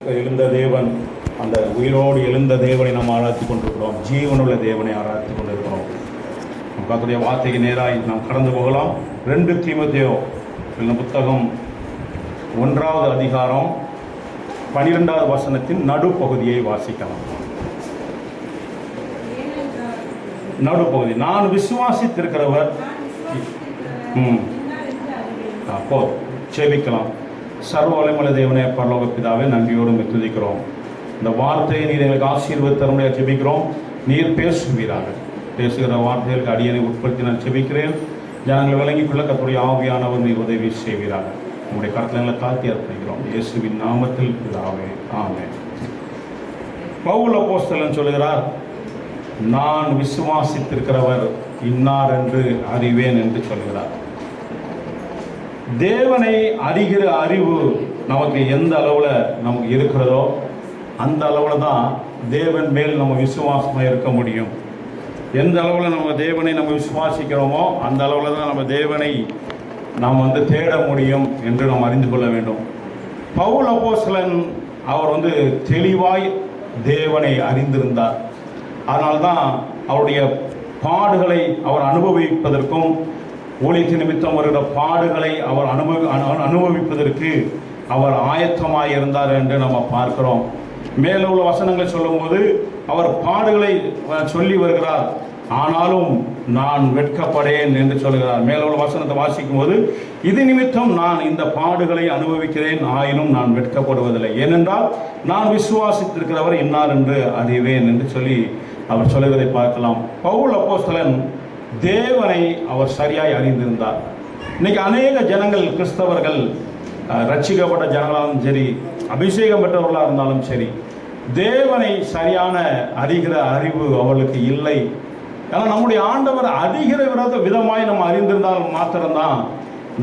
எழுந்த தேவன், அந்த உயிரோடு எழுந்த தேவனை நாம் ஆராய்ச்சி கொண்டிருக்கிறோம். ஜீவனுள்ள தேவனை ஆராய்ச்சி கொண்டிருக்கிறோம். கர்த்தருடைய வார்த்தைக்கு நேராய் நாம் கடந்து போகலாம். 2 தீமோத்தேயு புத்தகம் 1வது அதிகாரம் 12வது வசனத்தின் நடுப்பகுதியை வாசிக்கலாம். நடுப்பகுதி, நான் விசுவாசித்திருக்கிறவர் அப்போ செபிக்கலாம். சர்வ வல்லமையுள்ள தேவனே, பரலோக பிதாவே, நன்றியோடு துதிக்கிறோம். இந்த வார்த்தையை நீர் எங்களுக்கு ஆசீர்வாத தரும்படியாக செபிக்கிறோம். நீர் பேசுவீராக. பேசுகிற வார்த்தைகளுக்கு அடியனை உட்படுத்தி நான் செபிக்கிறேன். ஜனங்களை விளங்கிக் கொள்ள கர்த்தருடைய ஆவியானவர் நீர் உதவி செய்வீராக. உங்களுடைய கருத்துக்களை தாழ்த்தி அர்ப்பணிக்கிறோம். இயேசுவின் நாமத்தில் பிதாவே, ஆமென். பவுல் அப்போஸ்தலன் சொல்கிறார், நான் விசுவாசித்திருக்கிறவர் இன்னார் என்று அறிவேன் என்று சொல்கிறார். தேவனை அறிகிற அறிவு நமக்கு எந்த அளவில் நமக்கு இருக்கிறதோ அந்த அளவில் தான் தேவன் மேல் நம்ம விசுவாசமாக இருக்க முடியும். எந்த அளவில் நம்ம தேவனை நம்ம விசுவாசிக்கிறோமோ அந்த அளவில் தான் நம்ம தேவனை நாம் தேட முடியும் என்று நாம் அறிந்து கொள்ள வேண்டும். பவுல் அப்போஸ்தலன் அவர் தெளிவாய் தேவனை அறிந்திருந்தார். அதனால்தான் அவருடைய பாடுகளை அவர் அனுபவிப்பதற்கும் ஊழியத்தின் நிமித்தம் வருகிற பாடுகளை அவர் அனுபவிப்பதற்கு அவர் ஆயத்தமாக இருந்தார் என்று நம்ம பார்க்கிறோம். மேலே உள்ள வசனங்களை சொல்லும்போது அவர் பாடுகளை சொல்லி வருகிறார். ஆனாலும் நான் வெட்கப்படேன் என்று சொல்கிறார். மேலே உள்ள வசனத்தை வாசிக்கும் போது, இது நிமித்தம் நான் இந்த பாடுகளை அனுபவிக்கிறேன், ஆயினும் நான் வெட்கப்படுவதில்லை, ஏனென்றால் நான் விசுவாசித்திருக்கிறவர் இன்னார் என்று அறிவேன் என்று சொல்லி அவர் சொல்லுவதை பார்க்கலாம். பவுல் அப்போஸ்தலன் தேவனை அவர் சரியாய் அறிந்திருந்தார். இன்னைக்கு அநேக ஜனங்கள், கிறிஸ்தவர்கள், ரட்சிக்கப்பட்ட ஜனங்களாலும் சரி, அபிஷேகம் பெற்றவர்களாக இருந்தாலும் சரி, தேவனை சரியான அறிகிற அறிவு அவர்களுக்கு இல்லை. ஆனால் நம்முடைய ஆண்டவர் அறிகிற விதமாய் நம்ம அறிந்திருந்தால் மாத்திரம்தான்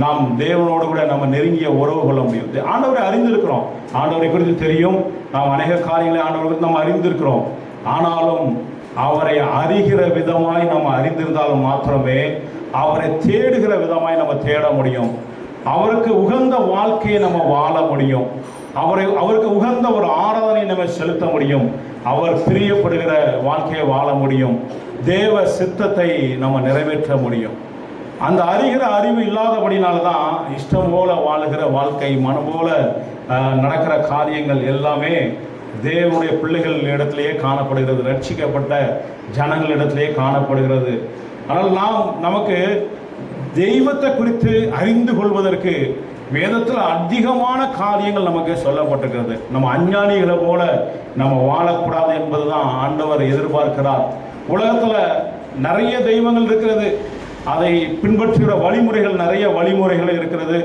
நாம் தேவனோடு கூட நம்ம நெருங்கிய உறவு கொள்ள முடியும். ஆண்டவரை அறிந்திருக்கிறோம், ஆண்டவரை குறித்து தெரியும், நாம் அநேக காரியங்களை ஆண்டவரை குறித்து நம்ம அறிந்திருக்கிறோம். ஆனாலும் அவரை அறிகிற விதமாய் நம்ம அறிந்திருந்தாலும் மாத்திரமே அவரை தேடுகிற விதமாய் நம்ம தேட முடியும். அவருக்கு உகந்த வாழ்க்கையை நம்ம வாழ முடியும். அவருக்கு உகந்த ஒரு ஆராதனை நம்ம செலுத்த முடியும். அவர் பிரியப்படுகிற வாழ்க்கையை வாழ முடியும். தேவ சித்தத்தை நம்ம நிறைவேற்ற முடியும். அந்த அறிகிற அறிவு இல்லாதபடினால்தான் இஷ்டம் போல வாழுகிற வாழ்க்கை, மனம் போல நடக்கிற காரியங்கள் எல்லாமே தேவனுடைய பிள்ளைகள் இடத்திலேயே காணப்படுகிறது, ரட்சிக்கப்பட்ட ஜனங்களிடத்திலேயே காணப்படுகிறது. ஆனால் நமக்கு தெய்வத்தை குறித்து அறிந்து கொள்வதற்கு வேதத்தில் அதிகமான காரியங்கள் நமக்கு சொல்லப்பட்டிருக்கிறது. நம்ம அஞ்ஞானிகளை போல நம்ம வாழக்கூடாது என்பதுதான் ஆண்டவர் எதிர்பார்க்கிறார். உலகத்தில் நிறைய தெய்வங்கள் இருக்கிறது, அதை பின்பற்றுகிற வழிமுறைகள், நிறைய வழிமுறைகள் இருக்கிறது.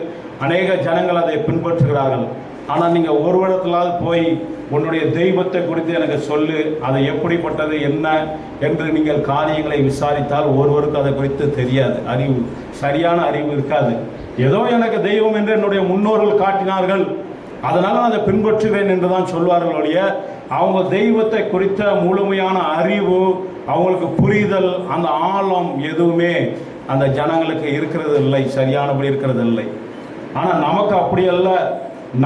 அநேக ஜனங்கள் அதை பின்பற்றுகிறார்கள். ஆனால் நீங்கள் ஒரு இடத்துலாவது போய் உன்னுடைய தெய்வத்தை குறித்து எனக்கு சொல்லு, அது எப்படிப்பட்டது என்ன என்று நீங்கள் காரியங்களை விசாரித்தால் ஒருவருக்கு அதை குறித்து தெரியாது. அறிவு, சரியான அறிவு இருக்காது. ஏதோ எனக்கு தெய்வம் என்று என்னுடைய முன்னோர்கள் காட்டினார்கள், அதனால் நான் அதை பின்பற்றுவேன் என்று தான் சொல்வார்கள் ஒழிய, அவங்க தெய்வத்தை குறித்த முழுமையான அறிவு, அவங்களுக்கு புரிதல், அந்த ஆழம் எதுவுமே அந்த ஜனங்களுக்கு இருக்கிறது இல்லை, சரியானபடி இருக்கிறது இல்லை. ஆனால் நமக்கு அப்படி அல்ல.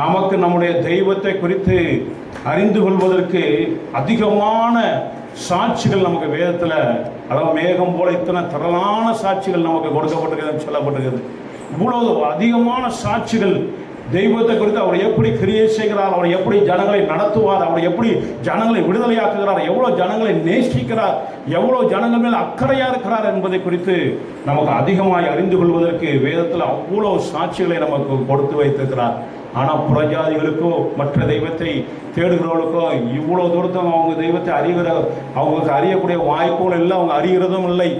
நமக்கு நம்முடைய தெய்வத்தை குறித்து அறிந்து கொள்வதற்கு அதிகமான சாட்சிகள் நமக்கு வேதத்தில், அதாவது மேகம் போல இத்தனை திரளான சாட்சிகள் நமக்கு கொடுக்கப்பட்டிருக்கிறது, சொல்லப்பட்டிருக்கிறது. இவ்வளவு அதிகமான சாட்சிகள் தெய்வத்தை குறித்து, அவர் எப்படி கிரியை செய்கிறார், அவர் எப்படி ஜனங்களை நடத்துவார், அவர் எப்படி ஜனங்களை விடுதலையாக்குகிறார், எவ்வளோ ஜனங்களை நேசிக்கிறார், எவ்வளோ ஜனங்கள் மேல் அக்கறையாக இருக்கிறார் என்பதை குறித்து நமக்கு அதிகமாக அறிந்து கொள்வதற்கு வேதத்தில் அவ்வளோ சாட்சிகளை நமக்கு கொடுத்து வைத்திருக்கிறார். ஆனால் புறஜாதிகளுக்கோ மற்ற தெய்வத்தை தேடுகிறவர்களுக்கோ இவ்வளோ தூரத்தும் அவங்க தெய்வத்தை அவங்களுக்கு அறியக்கூடிய வாய்ப்புகள் இல்லை, அவங்க அறிகிறதும் இல்லை.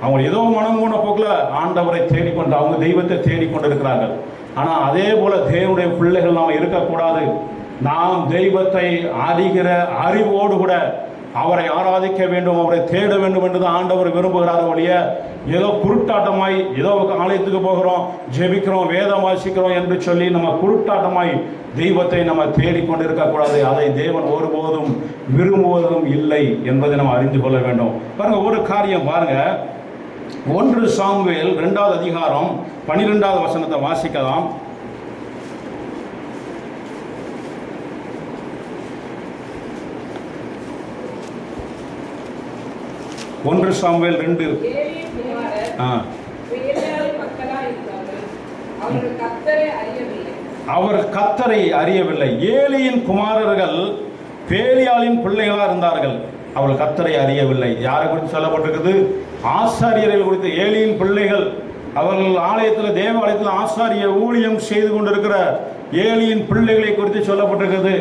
அவங்க ஏதோ மனம் போன போக்கில் ஆண்டவரை தேடிக்கொண்டு அவங்க தெய்வத்தை தேடிக்கொண்டு இருக்கிறார்கள். ஆனால் அதே போல தேவனுடைய பிள்ளைகள் நாம் இருக்கக்கூடாது. நாம் தெய்வத்தை அறிகிற அறிவோடு கூட அவரை ஆராதிக்க வேண்டும், அவரை தேட வேண்டும் என்றுதான் ஆண்டவர் விரும்புகிறார் ஒழிய, ஏதோ குருட்டாட்டமாய் ஏதோ ஆலயத்துக்கு போகிறோம், ஜெபிக்கிறோம், வேதம் வாசிக்கிறோம் என்று சொல்லி நம்ம குருட்டாட்டமாய் தெய்வத்தை நம்ம தேடிக்கொண்டு இருக்கக்கூடாது. அதை தேவன் ஒருபோதும் விரும்புவதும் இல்லை என்பதை நம்ம அறிந்து கொள்ள வேண்டும். பாருங்க, ஒரு காரியம் பாருங்க, 1 சாமுவேல் 2வது அதிகாரம் 12வது வசனத்தை வாசிக்கலாம். 1 சாமுவேல் 2. அவர் கர்த்தரை அறியவில்லை. ஏலியின் குமாரர்கள் பேலியாளின் பிள்ளைகளாக இருந்தார்கள். அவள் கர்த்தரை அறியவில்லை. யாரை குறித்து சொல்லப்பட்டிருக்குது? ஆசாரியர்கள் குறித்து. ஏலியின் பிள்ளைகள் அவர்கள் ஆலயத்தில், தேவாலயத்தில் ஆசாரிய ஊழியம் செய்து கொண்டிருக்கிற ஏலியின் பிள்ளைகளை குறித்து சொல்லப்பட்டிருக்கிறது.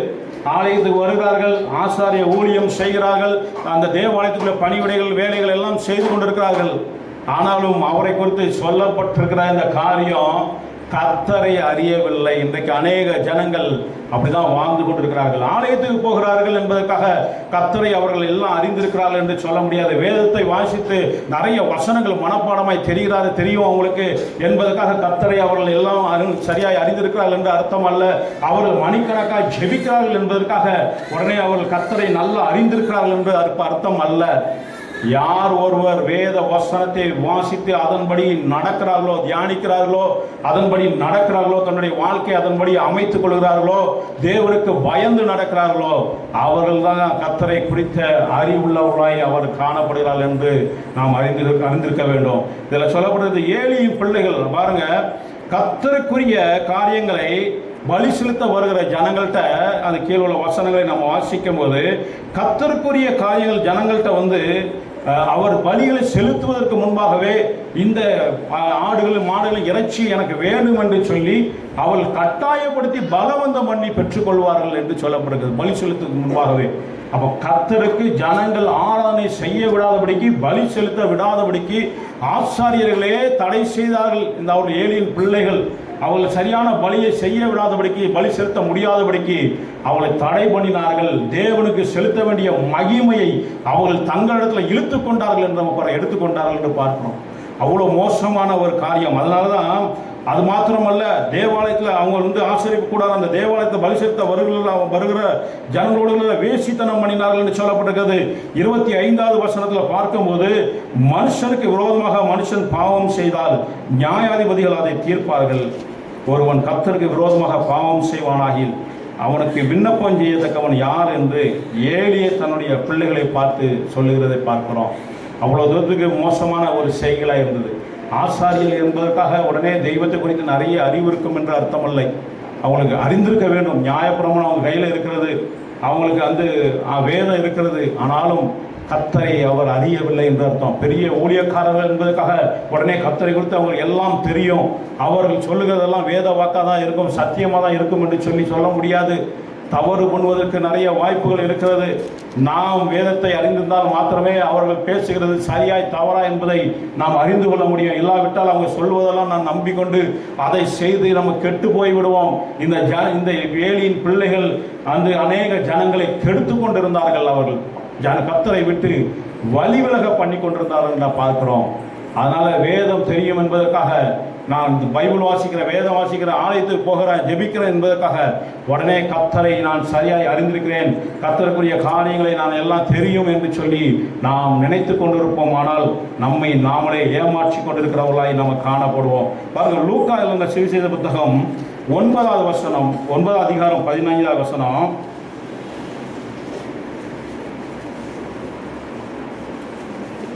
ஆலயத்துக்கு வருகிறார்கள், ஆசாரிய ஊழியம் செய்கிறார்கள், அந்த தேவாலயத்துக்குள்ள பணிவிடைகள் வேலைகள் எல்லாம் செய்து கொண்டிருக்கிறார்கள். ஆனாலும் அவரை குறித்து சொல்லப்பட்டிருக்கிற இந்த காரியம் கர்த்தரை அறியவில்லை. இன்றைக்கு அநேக ஜனங்கள் அப்படிதான் வாழ்ந்து கொண்டிருக்கிறார்கள். ஆலயத்துக்கு போகிறார்கள் என்பதற்காக கர்த்தரை அவர்கள் எல்லாம் அறிந்திருக்கிறார்கள் என்று சொல்ல முடியாது. வேதத்தை வாசித்து நிறைய வசனங்கள் மனப்பாடமாய் தெரியும் அவங்களுக்கு என்பதற்காக கர்த்தரை அவர்கள் எல்லாம் சரியாய் அறிந்திருக்கிறார்கள் என்று அர்த்தம் அல்ல. அவர்கள் மணிக்கணக்காக ஜெபிக்கிறார்கள் என்பதற்காக உடனே அவர்கள் கர்த்தரை நல்லா அறிந்திருக்கிறார்கள் என்று அர்த்தம் அல்ல. யார் ஒருவர் வேத வசனத்தை வாசித்து அதன்படி நடக்கிறார்களோ, தியானிக்கிறார்களோ, அதன்படி நடக்கிறார்களோ, தன்னுடைய வாழ்க்கையை அதன்படி அமைத்துக் கொள்கிறார்களோ, தேவனுக்கு பயந்து நடக்கிறார்களோ, அவர்கள் தான் கர்த்தரை குறித்த அறிவுள்ளவர்களாய் அவர் காணப்படுகிறார்கள் என்று நாம் அறிந்திருக்க வேண்டும். இதில் சொல்லப்படுறது ஏலியின் பிள்ளைகள். பாருங்க, கர்த்தருக்குரிய காரியங்களை பலி செலுத்த வருகிற ஜனங்கள்கிட்ட அந்த கீழே உள்ள வசனங்களை நம்ம வாசிக்கும் போது, கர்த்தருக்குரிய காரியங்கள் ஜனங்கள்கிட்ட அவர் பலிகளை செலுத்துவதற்கு முன்பாகவே இந்த ஆடுகள் மாடுகள் இறைச்சி எனக்கு வேண்டும் என்று சொல்லி அவள் கட்டாயப்படுத்தி பலவந்தம் பண்ணி பெற்றுக்கொள்வார்கள் என்று சொல்லப்படுகிறது, பலி செலுத்துவதற்கு முன்பாகவே. அப்போ கர்த்தருக்கு ஜனங்கள் ஆராதனை செய்ய விடாதபடிக்கு, பலி செலுத்த விடாதபடிக்கு ஆசாரியர்களே தடை செய்தார்கள். இந்த அவர்கள் ஏலியின் பிள்ளைகள் அவர்கள் சரியான பலியை செய்ய விடாதபடிக்கு, பலி செலுத்த முடியாதபடிக்கு அவளை தடை பண்ணினார்கள். தேவனுக்கு செலுத்த வேண்டிய மகிமையை அவர்கள் தங்களிடத்தில் இழுத்து கொண்டார்கள் என்று நம்ம எடுத்துக்கொண்டார்கள் என்று பார்க்கிறோம். அவ்வளோ மோசமான ஒரு காரியம். அதனால தான் அது மாத்திரமல்ல, தேவாலயத்தில் அவங்க ஆசரிப்பு கூடாது, அந்த தேவாலயத்தை பலி செலுத்த வருகிற ஜனங்களோடு வேசித்தனம் பண்ணினார்கள் என்று சொல்லப்பட்டிருக்கிறது. 25வது வசனத்தில் பார்க்கும்போது, மனுஷனுக்கு விரோதமாக மனுஷன் பாவம் செய்தால் நியாயாதிபதிகள் அதை தீர்ப்பார்கள். ஒருவன் கர்த்தருக்கு விரோதமாக பாவம் செய்வானாகில் அவனுக்கு விண்ணப்பம் செய்யத்தக்கவன் யார் என்று ஏலியே தன்னுடைய பிள்ளைகளை பார்த்து சொல்லுகிறதை பார்க்கிறோம். அவ்வளோ தூரத்துக்கு மோசமான ஒரு செய்திகளாக இருந்தது. ஆசாரியர்கள் என்பதற்காக உடனே தெய்வத்தை குறித்து நிறைய அறிவு இருக்கும் என்று அர்த்தமில்லை. அவங்களுக்கு அறிந்திருக்க வேண்டும். நியாயப்பிரமாணம் அவங்க கையில் இருக்கிறது, அவங்களுக்கு வேதம் இருக்கிறது. ஆனாலும் கர்த்தரை அவர் அறியவில்லை என்று அர்த்தம். பெரிய ஊழியக்காரர்கள் என்பதற்காக உடனே கர்த்தரை குறித்து அவங்களுக்கு எல்லாம் தெரியும், அவர்கள் சொல்லுகிறதெல்லாம் வேத வாக்காக தான் இருக்கும், சத்தியமாக தான் இருக்கும் என்று சொல்ல முடியாது. தவறு பண்ணுவதற்கு நிறைய வாய்ப்புகள் இருக்கிறது. நாம் வேதத்தை அறிந்திருந்தால் மாத்திரமே அவர்கள் பேசுகிறது சரியாய் தவறா என்பதை நாம் அறிந்து கொள்ள முடியும். இல்லாவிட்டால் அவங்க சொல்வதெல்லாம் நாம் நம்பிக்கொண்டு அதை செய்து நம்ம கெட்டு போய் விடுவோம். இந்த ஏலியின் பிள்ளைகள் அநேக ஜனங்களை கெடுத்து கொண்டிருந்தார்கள். அவர்கள் கர்த்தரை விட்டு வழி விலக பண்ணி கொண்டிருந்தார்கள் என்று பார்க்கிறோம். அதனால வேதம் தெரியும் என்பதற்காக, நான் பைபிள் வாசிக்கிறேன், வேதம் வாசிக்கிறேன், ஆலயத்துக்கு போகிறேன், ஜெபிக்கிறேன் என்பதற்காக உடனே கர்த்தரை நான் சரியாய் அறிந்திருக்கிறேன், கர்த்தருக்குரிய காரியங்களை நான் எல்லாம் தெரியும் என்று சொல்லி நாம் நினைத்து கொண்டிருப்போம். ஆனால் நம்மை நாமளே ஏமாற்றி கொண்டிருக்கிறவர்களாய் நம்ம காணப்படுவோம். பாருங்கள், லூக்கா எழுதின சுவிசேஷ புத்தகம் 9வது வசனம், 9வது அதிகாரம் 15வது வசனம்.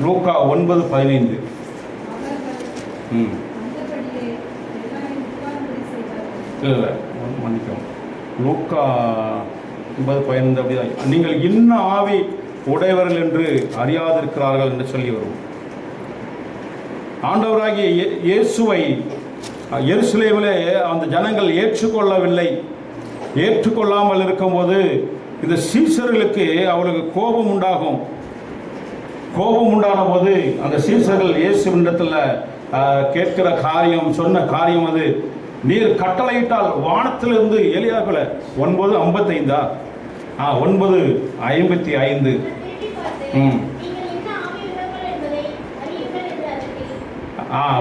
லூக்கா 9:15. இல்லை மன்னிக்கவும், லூக்கா 9:15 அப்படிதான். நீங்கள் இன்ன ஆவி உடையவர்கள் என்று அறியாதிருக்கிறார்கள் என்று சொல்லி வரும். ஆண்டவராகிய இயேசுவை எருசலேமிலே அந்த ஜனங்கள் ஏற்றுக்கொள்ளவில்லை. ஏற்றுக்கொள்ளாமல் இருக்கும்போது இந்த சீசர்களுக்கு அவளுக்கு கோபம் உண்டாகும். கோபம் உண்டான போது அந்த சீசர்கள் இயேசுவினிடத்தில் கேட்கிற காரியம், சொன்ன காரியம் அது, நீர் கட்டளையிட்டால் வானத்திலிருந்து எலியாக்குல 9:55 9:55.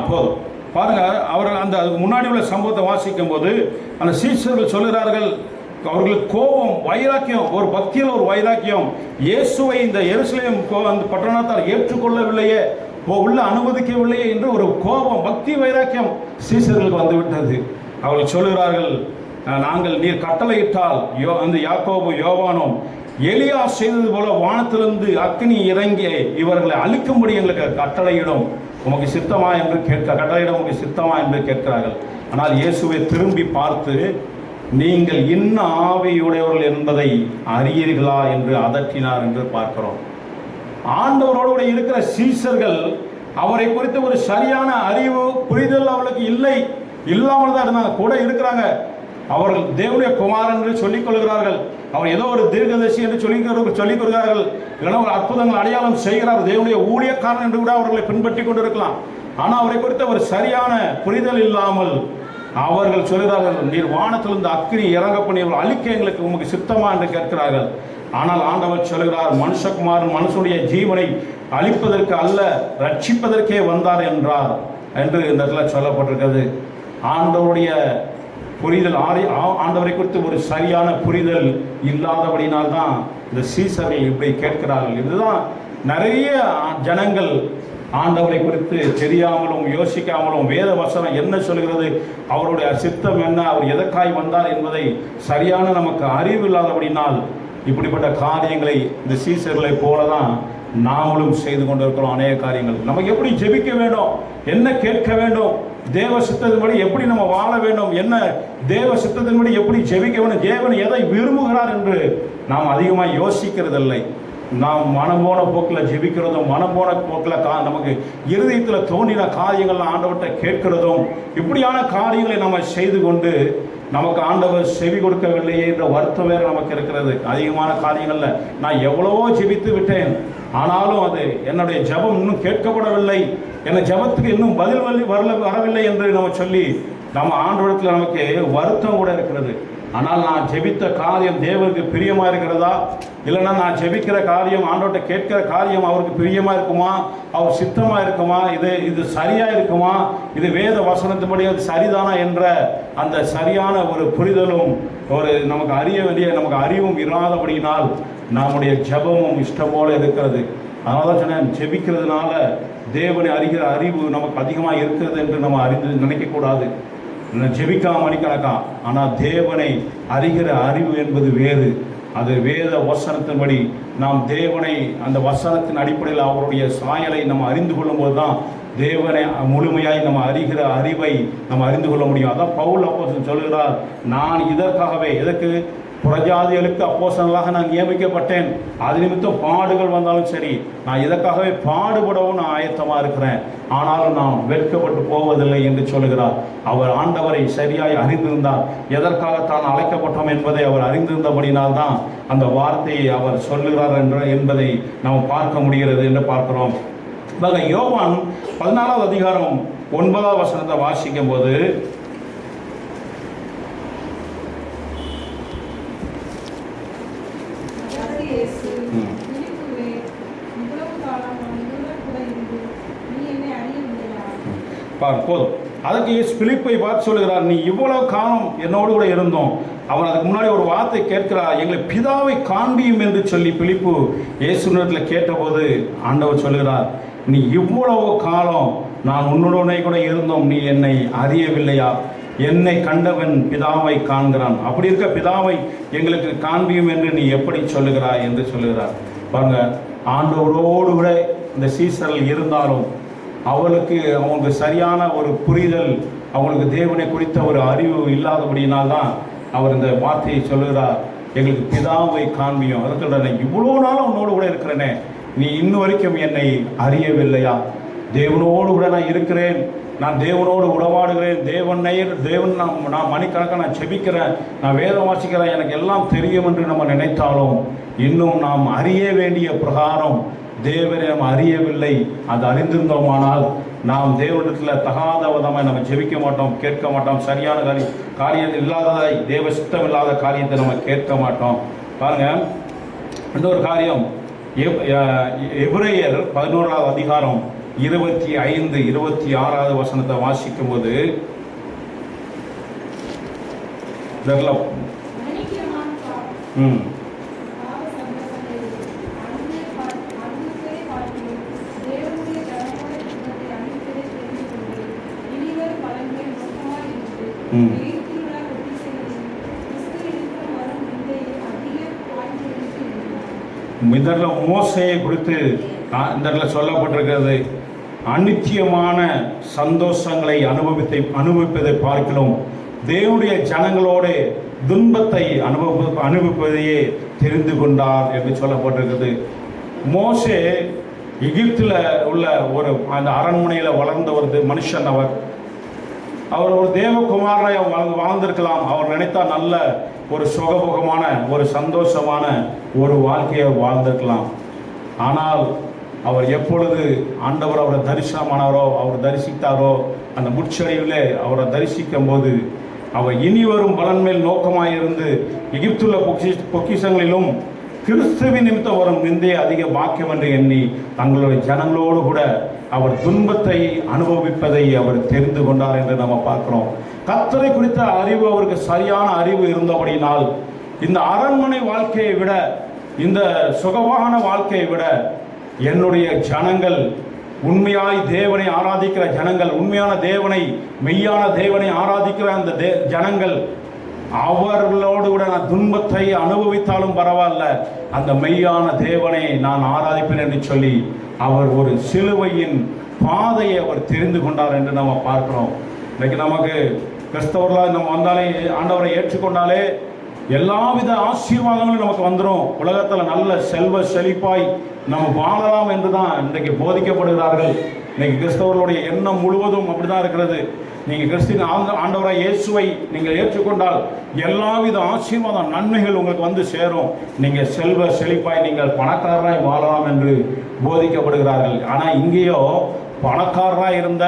போதும் பாருங்க. அவர்கள் அதுக்கு முன்னாடி உள்ள சம்பவத்தை வாசிக்கும் போது அந்த சீசர்கள் சொல்லுகிறார்கள், அவர்களுக்கு கோபம், வைராக்கியம், ஒரு பக்தியில் ஒரு வைராக்கியம். இயேசுவை இந்த எருசலேம் பட்டணத்தார் ஏற்றுக்கொள்ளவில்லையே, உள்ள அனுமதிக்கவில்லையே என்று ஒரு கோபம், பக்தி வைராக்கியம் சீசர்களுக்கு வந்துவிட்டது. அவர்கள் சொல்லுகிறார்கள், நாங்கள் நீர் கட்டளையிட்டால் அந்த யாக்கோபு யோவானும் எலியா செய்தது போல வானத்திலிருந்து அக்னி இறங்கி இவர்களை அழிக்கும்படி எங்களுக்கு கட்டளையிடும் உமக்கு சித்தமா என்று கட்டளையிடம் உமக்கு சித்தமா என்று கேட்கிறார்கள். ஆனால் இயேசுவை திரும்பி பார்த்து நீங்கள் இன்ன ஆவியுடையவர்கள் என்பதை அறியீர்களா என்று அதட்டினார் என்று பார்க்கிறோம். ஆண்டவரோடு கூட இருக்கிற சீசர்கள் அவரை குறித்து ஒரு சரியான அறிவு புரிதல் அவர்களுக்கு இல்லாமல் தான் இருந்தாங்க. கூட இருக்கிறாங்க, அவர்கள் தேவனுடைய குமாரன் என்று சொல்லிக் கொள்கிறார்கள், அவர் ஏதோ ஒரு தீர்க்கதரிசி என்று சொல்லிக் கொள்கிறார்கள், இல்லைன்னா ஒரு அற்புதங்கள் அடையாளம் செய்கிறார், தேவனுடைய ஊழியக்காரன் என்று கூட அவர்களை பின்பற்றி கொண்டிருக்கலாம். ஆனால் அவரை குறித்த ஒரு சரியான புரிதல் இல்லாமல் அவர்கள் சொல்கிறார்கள், நீர் வானத்திலிருந்து அக்கினி இறங்க பண்ணி அழிக்க எங்களுக்கு உமக்கு சித்தமா என்று கேட்கிறார்கள். ஆனால் ஆண்டவர் சொல்கிறார், மனுஷகுமாரன் மனுஷனுடைய ஜீவனை அழிப்பதற்கு அல்ல ரட்சிப்பதற்கே வந்தார் என்றார் என்று இந்த இடத்துல சொல்லப்பட்டிருக்கிறது. ஆண்டவருடைய புரிதல் ஆண்டவரை குறித்து ஒரு சரியான புரிதல் இல்லாதபடினால்தான் இந்த சீசர்கள் இப்படி கேட்கிறார்கள். இதுதான் நிறைய ஜனங்கள் ஆண்டவரை குறித்து தெரியாமலும் யோசிக்காமலும் வேத வசனம் என்ன சொல்கிறது, அவருடைய சித்தம் என்ன, அவர் எதற்காய் வந்தார் என்பதை சரியான நமக்கு அறிவு இல்லாதபடினால் இப்படிப்பட்ட காரியங்களை இந்த சீசர்களை போல தான் நாமளும் செய்து கொண்டிருக்கிறோம். அநேக காரியங்கள் நமக்கு எப்படி ஜெபிக்க வேண்டும், என்ன கேட்க வேண்டும், தேவ சித்தத்தின்படி எப்படி நம்ம வாழ வேண்டும், என்ன தேவ சித்தத்தின்படி எப்படி ஜெபிக்க வேண்டும், தேவன் எதை விரும்புகிறார் என்று நாம் அதிகமாக யோசிக்கிறதில்லை. நாம் மனம் போன போக்கில் ஜெபிக்கிறதும் மனம் போன போக்கில் நமக்கு இருதயத்தில் தோன்றின காரியங்கள் ஆண்டவர்கிட்ட கேட்கிறதும் இப்படியான காரியங்களை நம்ம செய்து கொண்டு நமக்கு ஆண்டவர் செவி கொடுக்கவில்லையே என்ற வருத்தம் வேறு நமக்கு இருக்கிறது. அதிகமான காரியங்களில் நான் எவ்வளவோ ஜெபித்து விட்டேன், ஆனாலும் அது என்னுடைய ஜெபம் இன்னும் கேட்கப்படவில்லை, என் ஜெபத்துக்கு இன்னும் பதில் வரவில்லை என்று நம்ம சொல்லி நம்ம ஆண்டவரத்தில் நமக்கு வருத்தம் கூட இருக்கிறது. ஆனால் நான் ஜெபித்த காரியம் தேவனுக்கு பிரியமா இருக்கிறதா, இல்லைன்னா நான் ஜெபிக்கிற காரியம் ஆண்டவர்கிட்ட கேட்கிற காரியம் அவருக்கு பிரியமா இருக்குமா, அவர் சித்தமா இருக்குமா, இது சரியா இருக்குமா, இது வேத வசனத்தின்படி அது சரிதானா என்ற அந்த சரியான ஒரு புரிதலும் ஒரு நமக்கு அறிய வேண்டிய நமக்கு அறிவும் இல்லாதபடியினால் நம்முடைய ஜெபமும் இஷ்டம் போல இருக்கிறது. அதனால தான் சொன்னேன், ஜெபிக்கிறதுனால தேவனை அறிகிற அறிவு நமக்கு அதிகமாக இருக்கிறது என்று நம்ம அறிந்து நினைக்கக்கூடாது. ஜெபிக்காம மணிக்கணக்கான், ஆனால் தேவனை அறிகிற அறிவு என்பது வேறு. அது வேத வசனத்தின்படி நாம் தேவனை அந்த வசனத்தின் அடிப்படையில் அவருடைய சாயலை நம்ம அறிந்து கொள்ளும்போது தான் தேவனை முழுமையாய் நம்ம அறிகிற அறிவை நம்ம அறிந்து கொள்ள முடியும். அதான் பவுல் அப்போஸ்தலன் சொல்கிறார், நான் இதற்காகவே எதற்கு புறஜாதிகளுக்கு அப்போஸ்தலனாக நான் நியமிக்கப்பட்டேன், அது நிமித்தம் பாடுகள் வந்தாலும் சரி நான் இதற்காகவே பாடுபடவும் நான் ஆயத்தமாக இருக்கிறேன், ஆனாலும் நான் வெட்கப்பட்டு போவதில்லை என்று சொல்கிறார். அவர் ஆண்டவரை சரியாய் அறிந்திருந்தார், எதற்காகத்தான் அழைக்கப்பட்டோம் என்பதை அவர் அறிந்திருந்தபடினால் தான் அந்த வார்த்தையை அவர் சொல்லுகிறார் என்பதை நாம் பார்க்க முடிகிறது என்று பார்க்கிறோம். யோவான் 14வது அதிகாரம் 9வது வசனத்தை வாசிக்கும் போது, போதும் அதற்கு பிலிப்பை பார்த்து சொல்லுகிறார், நீ இவ்வளவு காலம் என்னோடு கூட இருந்தோம். அவன் அதுக்கு முன்னாடி ஒரு வார்த்தை கேட்கிறார், எங்களை பிதாவை காண்பியும் என்று சொல்லி பிலிப்பு இயேசுவிடத்தில் கேட்டபோது ஆண்டவர் சொல்லுகிறார், நீ இவ்வளவு காலம் நான் உன்னுடனே கூட இருந்தோம், நீ என்னை அறியவில்லையா, என்னை கண்டவன் பிதாவை காண்கிறான், அப்படி இருக்க பிதாவை எங்களுக்கு காண்பியும் என்று நீ எப்படி சொல்லுகிறாய் என்று சொல்லுகிறார். பாருங்க, ஆண்டவரோடு கூட இந்த சீசர்கள் இருந்தாலும் அவங்களுக்கு சரியான ஒரு புரிதல், அவங்களுக்கு தேவனை குறித்த ஒரு அறிவு இல்லாதபடியினால்தான் அவர் இந்த வார்த்தையை சொல்லுகிறார், எங்களுக்கு பிதாவை காண்பியும். அதை சொல்கிறேன், இவ்வளோ நாளும் உன்னோடு கூட இருக்கிறேனே, நீ இன்னும் வரைக்கும் என்னை அறியவில்லையா, தேவனோடு கூட நான் இருக்கிறேன், நான் தேவனோடு உறவாடுகிறேன், தேவன் நான் மணிக்கணக்காக நான் செபிக்கிறேன், நான் வேதம் வாசிக்கிறேன், எனக்கு எல்லாம் தெரியும் என்று நம்ம நினைத்தாலும் இன்னும் நாம் அறிய வேண்டிய பிரகாரம் தேவனை நம்ம அறியவில்லை. அது அறிந்திருந்தோமானால் நாம் தேவனிடத்தில் தகாத விதமாக நம்ம ஜெபிக்க மாட்டோம், கேட்க மாட்டோம், சரியான காரியம் இல்லாததை, தேவ சித்தம் இல்லாத காரியத்தை நம்ம கேட்க மாட்டோம். பாருங்க, இன்னொரு காரியம், எபிரேயர் 11வது அதிகாரம் 25, 26வது வசனத்தை வாசிக்கும் போது, இதற்கு மோசையை குறித்து இந்த இடத்துல சொல்லப்பட்டிருக்கிறது. அநித்தியமான சந்தோஷங்களை அனுபவிப்பதை பார்க்கிறோம். தேவனுடைய ஜனங்களோடு துன்பத்தை அனுபவிப்பதையே தெரிந்து கொண்டார் என்று சொல்லப்பட்டிருக்கிறது. மோசே எகிப்தில் உள்ள ஒரு அந்த அரண்மனையில் வளர்ந்த ஒரு மனுஷன். அவர் ஒரு தேவகுமாரனை வாழ்ந்திருக்கலாம். அவர் நினைத்தா நல்ல ஒரு சுகபோகமான ஒரு சந்தோஷமான ஒரு வாழ்க்கையை வாழ்ந்திருக்கலாம். ஆனால் அவர் எப்பொழுது ஆண்டவர் அவரை தரிசனமானாரோ, அவர் தரிசித்தாரோ, அந்த முட்செடியிலே அவரை தரிசிக்கும் போது அவர் இனி வரும் பலன் மேல் நோக்கமாயிருந்து எகிப்துள்ள பொக்கிஷங்களிலும் கிறிஸ்துவின் நிமித்தம் வரும் நிந்தையை அதிக பாக்கியம் என்று எண்ணி தங்களுடைய ஜனங்களோடு கூட அவர் துன்பத்தை அனுபவிப்பதை அவர் தெரிந்து கொண்டார் என்று நம்ம பார்க்கிறோம். கர்த்தரை குறித்த அறிவு அவருக்கு சரியான அறிவு இருந்தபடினால் இந்த அரண்மனை வாழ்க்கையை விட, இந்த சுகமான வாழ்க்கையை விட என்னுடைய ஜனங்கள், உண்மையாய் தேவனை ஆராதிக்கிற ஜனங்கள், உண்மையான தேவனை, மெய்யான தேவனை ஆராதிக்கிற அந்த ஜனங்கள், அவர்களோடு கூட நான் துன்பத்தை அனுபவித்தாலும் பரவாயில்ல, அந்த மெய்யான தேவனை நான் ஆராதிப்பேன் என்று சொல்லி அவர் ஒரு சிலுவையின் பாதையை அவர் தெரிந்து கொண்டார் என்று நம்ம பார்க்கிறோம். இன்னைக்கு நமக்கு கிறிஸ்தவர்களாக நம்ம வந்தாலே, ஆண்டவரை ஏற்றுக்கொண்டாலே எல்லாவித ஆசீர்வாதங்களும் நமக்கு வந்துடும். உலகத்தில் நல்ல செல்வ செழிப்பாய் நம்ம வாழலாம் என்று தான் இன்றைக்கு போதிக்கப்படுகிறார்கள். இன்னைக்கு கிறிஸ்தவர்களுடைய எண்ணம் முழுவதும் அப்படிதான் இருக்கிறது. நீங்கள் கிறிஸ்தின் ஆண்டவராய் இயேசுவை நீங்கள் ஏற்றுக்கொண்டால் எல்லாவித ஆசீர்வாதம் நன்மைகள் உங்களுக்கு வந்து சேரும். நீங்கள் செல்வ செழிப்பாய் நீங்கள் பணக்காரராய் வாழலாம் என்று போதிக்கப்படுகிறார்கள். ஆனால் இங்கேயோ பணக்காரராக இருந்த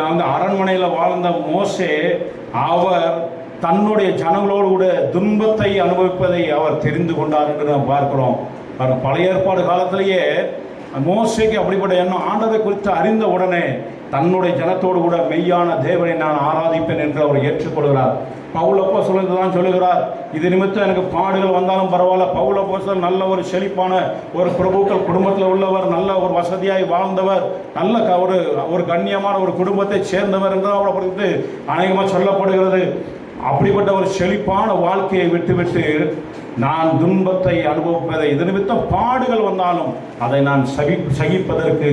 அந்த அரண்மனையில் வாழ்ந்த மோசே அவர் தன்னுடைய ஜனங்களோடு கூட துன்பத்தை அனுபவிப்பதை அவர் தெரிந்து கொண்டார் என்று நாம் பார்க்கிறோம். பழைய ஏற்பாடு காலத்திலேயே மோசேக்கு அப்படிப்பட்ட எண்ணம். ஆண்டவரை குறித்து அறிந்த உடனே தன்னுடைய ஜனத்தோடு கூட மெய்யான தேவனை நான் ஆராதிப்பேன் என்று அவர் ஏற்றுக்கொள்கிறார். பவுல் அப்போஸ்தலன் தான் சொல்லுகிறார், இது நிமித்தம் எனக்கு பாடுகள் வந்தாலும் பரவாயில்ல. பவுல் அப்போஸ்தலன் நல்ல ஒரு செழிப்பான ஒரு பிரபுக்கள் குடும்பத்தில் உள்ளவர், நல்ல ஒரு வசதியாய் வாழ்ந்தவர், நல்ல ஒரு கண்ணியமான ஒரு குடும்பத்தை சேர்ந்தவர் என்று அவரை குறித்து அநேகமாக சொல்லப்படுகிறது. அப்படிப்பட்ட ஒரு செழிப்பான வாழ்க்கையை விட்டுவிட்டு நான் துன்பத்தை அனுபவிப்பதை, இது நிமித்தம் பாடுகள் வந்தாலும் அதை நான் சகிப்பதற்கு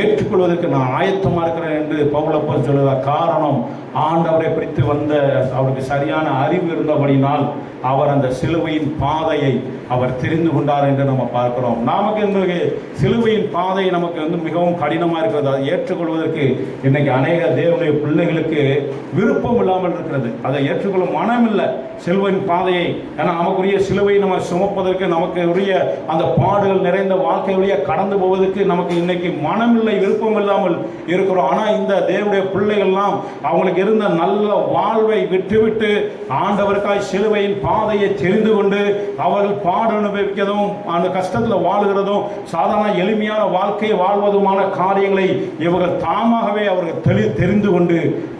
ஏற்றுக்கொள்வதற்கு நான் ஆயத்தமாக இருக்கிறேன் என்று பவுல் அப்போஸ்தலன் சொல்லுவார். காரணம், ஆண்டவரை குறித்து வந்த அவருக்கு சரியான அறிவு இருந்தபடினால் அவர் அந்த சிலுவையின் பாதையை அவர் தெரிந்து கொண்டார் என்று நம்ம பார்க்கிறோம். நமக்கு இந்த சிலுவையின் பாதை நமக்கு மிகவும் கடினமாக இருக்கிறது. அதை ஏற்றுக்கொள்வதற்கு இன்னைக்கு அநேக தேவனுடைய பிள்ளைகளுக்கு விருப்பம் இல்லாமல் இருக்கிறது. அதை ஏற்றுக்கொள்ள மனம் இல்லை சிலுவையின் பாதையை. ஏன்னா நமக்குரிய சிலுவை நம்ம சுமப்பதற்கு, நமக்கு உரிய அந்த பாடுகள் நிறைந்த வாழ்க்கை வழியா கடந்து போவதற்கு நமக்கு இன்னைக்கு மனம் இல்லை, விருப்பம் இல்லாமல் இருக்கிறோம். ஆனால் இந்த தேவனுடைய பிள்ளைகள்லாம் அவங்களுக்கு இருந்த நல்ல வாழ்வை விட்டுவிட்டு ஆண்டவருக்காய் சிலுவையின் பாதையை தெரிந்து கொண்டு அவர்கள் பாடு அனுபவிக்கிறதும் அந்த கஷ்டத்தில் வாழ்கிறதும் சாதாரண எளிமையான வாழ்க்கையை வாழ்வதுமான காரியங்களை இவர்கள் தாமாகவே அவர்கள் தெரிந்து கொண்டு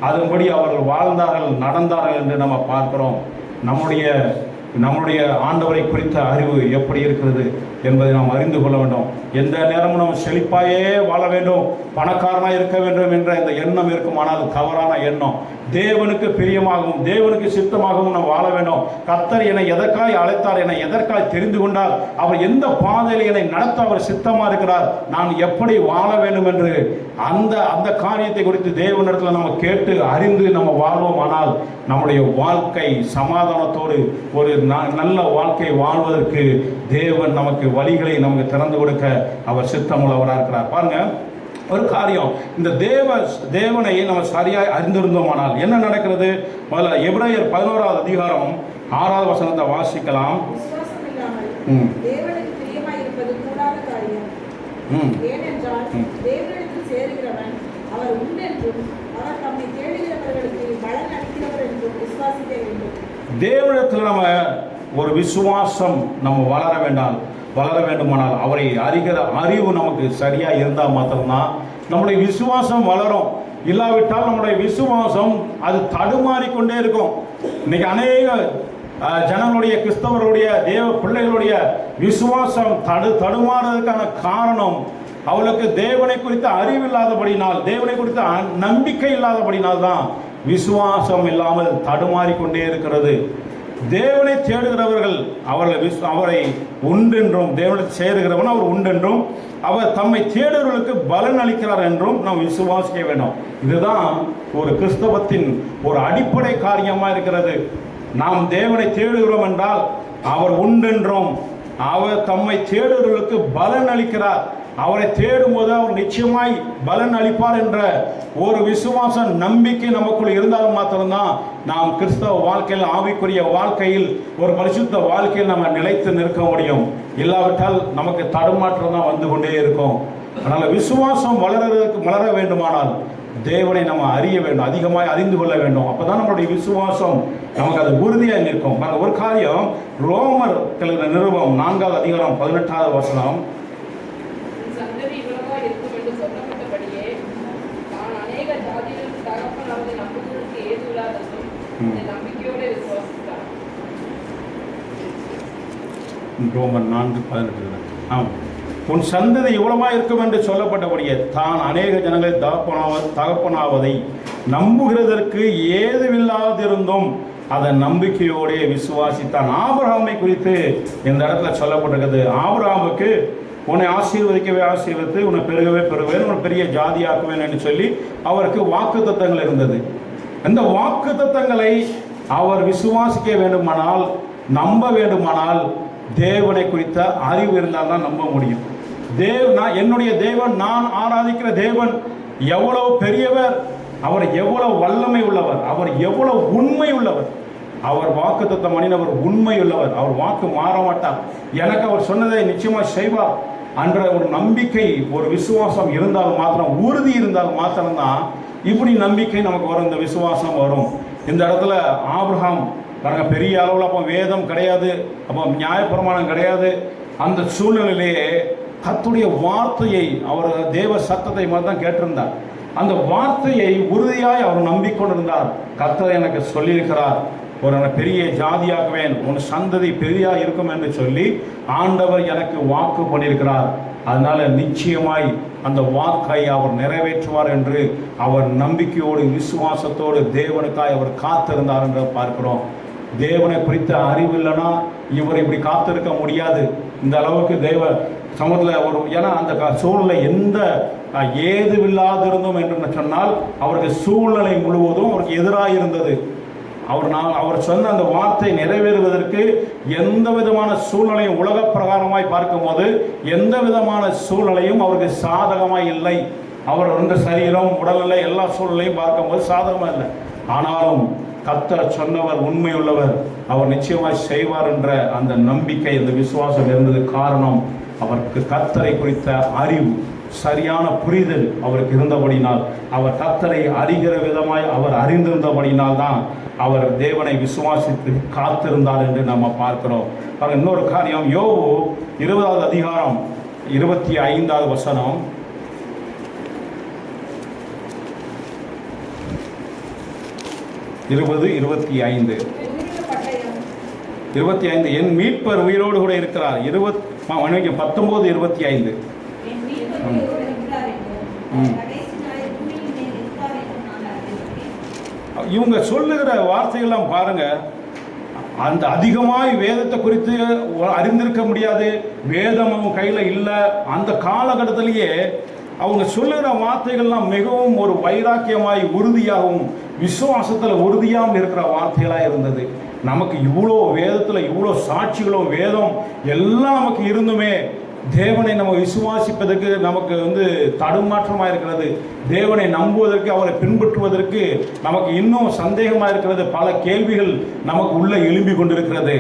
அதன்படி அவர்கள் வாழ்ந்தார்கள், நடந்தார்கள் என்று நம்ம பார்க்கிறோம். நம்முடைய ஆண்டவரை குறித்த அறிவு எப்படி இருக்கிறது என்பதை நாம் அறிந்து கொள்ள வேண்டும். எந்த நேரமும் நம்ம செழிப்பாயே வாழ வேண்டும், பணக்காரனாக இருக்க வேண்டும் என்ற இந்த எண்ணம் இருக்கும். ஆனால் தவறான எண்ணம். தேவனுக்கு பிரியமாகவும் தேவனுக்கு சித்தமாகவும் நாம் வாழ வேண்டும். கர்த்தர் என்னை எதற்காய் அழைத்தார், என்னை எதற்காய் தெரிந்து கொண்டார், அவர் எந்த பாதையில் என்னை நடத்த அவர் சித்தமாக இருக்கிறார், நான் எப்படி வாழ வேண்டும் என்று அந்த காரியத்தை குறித்து தேவனிடத்தில் நம்ம கேட்டு அறிந்து நம்ம வாழ்வோம். ஆனால் நம்முடைய வாழ்க்கை சமாதானத்தோடு ஒரு நல்ல வாழ்க்கை வாழ்வதற்கு தேவன் நமக்கு வழிகளை நமக்கு திறந்து கொடுக்க அவர் சித்தமுள்ளவராக இருக்கிறார். பாருங்க, ஒரு காரியம், இந்த தேவனை நம்ம சரியாய் அறிந்திருந்தோமானால் என்ன நடக்கிறது? முதல்ல எபிரேயர் 11வது அதிகாரம் 6வது வசனத்தை வாசிக்கலாம். தேவனிடத்தில் நம்ம ஒரு விசுவாசம் நம்ம வளர வேண்டுமானால் அவரை அறிகிற அறிவு நமக்கு சரியாக இருந்தால் மாத்திரம்தான் நம்முடைய விசுவாசம் வளரும். இல்லாவிட்டால் நம்முடைய விசுவாசம் அது தடுமாறிக்கொண்டே இருக்கும். இன்னைக்கு அநேக ஜனங்களுடைய, கிறிஸ்தவர்களுடைய, தேவ பிள்ளைகளுடைய விசுவாசம் தடுமாறுவதற்கான காரணம் அவளுக்கு தேவனை குறித்த அறிவு இல்லாதபடினால், தேவனை குறித்த நம்பிக்கை இல்லாதபடினால் தான் விசுவாசம் இல்லாமல் தடுமாறிக்கொண்டே இருக்கிறது. தேவனை தேடுகிறவர்கள் அவரை உண்டென்றும், தேவனை சேருகிறவன் அவர் உண்டென்றும், அவர் தம்மை தேடுகிறவர்களுக்கு பலன் அளிக்கிறார் என்றும் நாம் விசுவாசிக்க வேண்டும். இதுதான் ஒரு கிறிஸ்தவத்தின் ஒரு அடிப்படை காரியமாக இருக்கிறது. நாம் தேவனை தேடுகிறோம் என்றால் அவர் உண்டென்றும், அவர் தம்மை தேடுகிறவர்களுக்கு பலன் அளிக்கிறார், அவரை தேடும் போது அவர் நிச்சயமாய் பலன் அளிப்பார் என்ற ஒரு விசுவாச நம்பிக்கை நமக்குள் இருந்தால் மாத்திரம்தான் நாம் கிறிஸ்தவ வாழ்க்கையில், ஆவிக்குரிய வாழ்க்கையில், ஒரு பரிசுத்த வாழ்க்கையில் நம்ம நிலைத்து நிற்க முடியும். இல்லாவிட்டால் நமக்கு தடுமாற்றம் தான் வந்து கொண்டே இருக்கும். அதனால் விசுவாசம் வளர வேண்டுமானால் தேவனை நம்ம அறிய வேண்டும், அதிகமாக அறிந்து கொள்ள வேண்டும். அப்போதான் நம்மளுடைய விசுவாசம் நமக்கு அது உறுதியாக நிற்கும். ஒரு காரியம் ரோமர் நிருபம் 4வது அதிகாரம் 18வது வசனம். ரோமர் 4:18. உன் சந்ததி இவ்வளவா இருக்கும் என்று சொல்லப்பட்டபடியே தான் அநேக ஜனங்களை தகப்பனாவதை நம்புகிறதற்கு ஏதுவில்லாதிருந்தும் அதன் நம்பிக்கையோடே விசுவாசித்தான். ஆபிரகாமை குறித்து இந்த இடத்துல சொல்லப்பட்டிருக்கிறது. ஆபிரகாமுக்கு உன்னை ஆசீர்வதிக்கவே ஆசீர்வதித்து, உன்னை பெருகவே பெருவேன், உன்னை பெரிய ஜாதியாக்குவேன் என்று சொல்லி அவருக்கு வாக்குத்தத்தங்கள் இருந்தது. அந்த வாக்குத்தத்தங்களை அவர் விசுவாசிக்க வேண்டுமானால், நம்ப வேண்டுமானால் தேவனை குறித்த அறிவு இருந்தால் தான் நம்ப முடியும். என்னுடைய தேவன், நான் ஆராதிக்கிற தேவன் எவ்வளவு பெரியவர், அவர் எவ்வளவு வல்லமை உள்ளவர், அவர் எவ்வளவு உண்மை உள்ளவர், அவர் வாக்குத்தத்தம் பண்ணினவர் உண்மை உள்ளவர், அவர் வாக்கு மாற மாட்டார், எனக்கு அவர் சொன்னதை நிச்சயமாக செய்வார் என்ற ஒரு நம்பிக்கை, ஒரு விசுவாசம் இருந்தால் மாத்திரம், உறுதி இருந்தால் மாத்திரம்தான் இப்படி நம்பிக்கை நமக்கு வரும், இந்த விசுவாசம் வரும். இந்த இடத்துல ஆபிரகாம் பாருங்க, பெரிய அளவில் அப்போ வேதம் கிடையாது, அப்போ நியாயப்பிரமாணம் கிடையாது. அந்த சூழ்நிலையிலேயே கர்த்தருடைய வார்த்தையை, அவர் தேவ சத்தத்தை மாதிரி தான் கேட்டிருந்தார். அந்த வார்த்தையை உறுதியாய் அவர் நம்பிக்கொண்டிருந்தார். கர்த்தர் எனக்கு சொல்லியிருக்கிறார், ஒரு பெரிய ஜாதியாக்குவேன், உன் சந்ததி பெரியா இருக்கும் என்று சொல்லி ஆண்டவர் எனக்கு வாக்கு பண்ணியிருக்கிறார். அதனால நிச்சயமாய் அந்த வாக்கை அவர் நிறைவேற்றுவார் என்று அவர் நம்பிக்கையோடு விசுவாசத்தோடு தேவனுக்காய் அவர் காத்திருந்தார் என்று பார்க்கிறோம். தேவனை குறித்த அறிவு இல்லைன்னா இவர் இப்படி காத்திருக்க முடியாது. இந்த அளவுக்கு தேவ சமூகத்தில் ஒரு, ஏன்னா அந்த சூழ்நிலை எந்த ஏதுவில்லாதிருந்தோம் என்று சொன்னால் அவருக்கு சூழ்நிலை முழுவதும் அவருக்கு எதிராக இருந்தது. அவர் சொன்ன அந்த வார்த்தை நிறைவேறுவதற்கு எந்த விதமான சூழ்நிலையும், உலக பிரகாரமாய் பார்க்கும்போது எந்த விதமான சூழ்நிலையும் அவருக்கு சாதகமாய் இல்லை. அவர் இருந்த சரீரம், உடல்நிலை, எல்லா சூழ்நிலையும் பார்க்கும்போது சாதகமாக இல்லை. ஆனாலும் கர்த்தர் சொன்னவர் உண்மை உள்ளவர், அவர் நிச்சயமாய் செய்வார் என்ற அந்த நம்பிக்கை, அந்த விசுவாசம் இருந்தது. காரணம், அவருக்கு கர்த்தரை குறித்த அறிவு, சரியான புரிதல் அவருக்கு இருந்தபடினால், அவர் கர்த்தரை அறிகிற விதமாய் அவர் அறிந்திருந்தபடினால் தான் அவர் தேவனை விசுவாசித்து காத்திருந்தார் என்று நம்ம பார்க்கிறோம். இன்னொரு காரியம், யோபு 20வது அதிகாரம் 25வது வசனம். 20:25 என் மீட்பர் உயிரோடு கூட இருக்கிறார். 19:25. இவங்க சொல்லுகிற வார்த்தைகள்லாம் பாருங்க, அந்த அதிகமாய் வேதத்தை குறித்து அறிந்திருக்க முடியாது, வேதம் அவங்க கையில் இல்லை. அந்த காலகட்டத்திலேயே அவங்க சொல்லுகிற வார்த்தைகள்லாம் மிகவும் ஒரு வைராக்கியமாய், உறுதியாகவும், விசுவாசத்தில் உறுதியாகவும் இருக்கிற வார்த்தைகளாக இருந்தது. நமக்கு இவ்வளோ வேதத்தில் இவ்வளோ சாட்சிகளும் வேதம் எல்லாம் நமக்கு இருந்துமே தேவனை நம்ம விசுவாசிப்பதற்கு நமக்கு தடுமாற்றமாக இருக்கிறது. தேவனை நம்புவதற்கு, அவரை பின்பற்றுவதற்கு நமக்கு இன்னும் சந்தேகமாக இருக்கிறது. பல கேள்விகள் நமக்கு உள்ள எழும்பி கொண்டிருக்கிறது.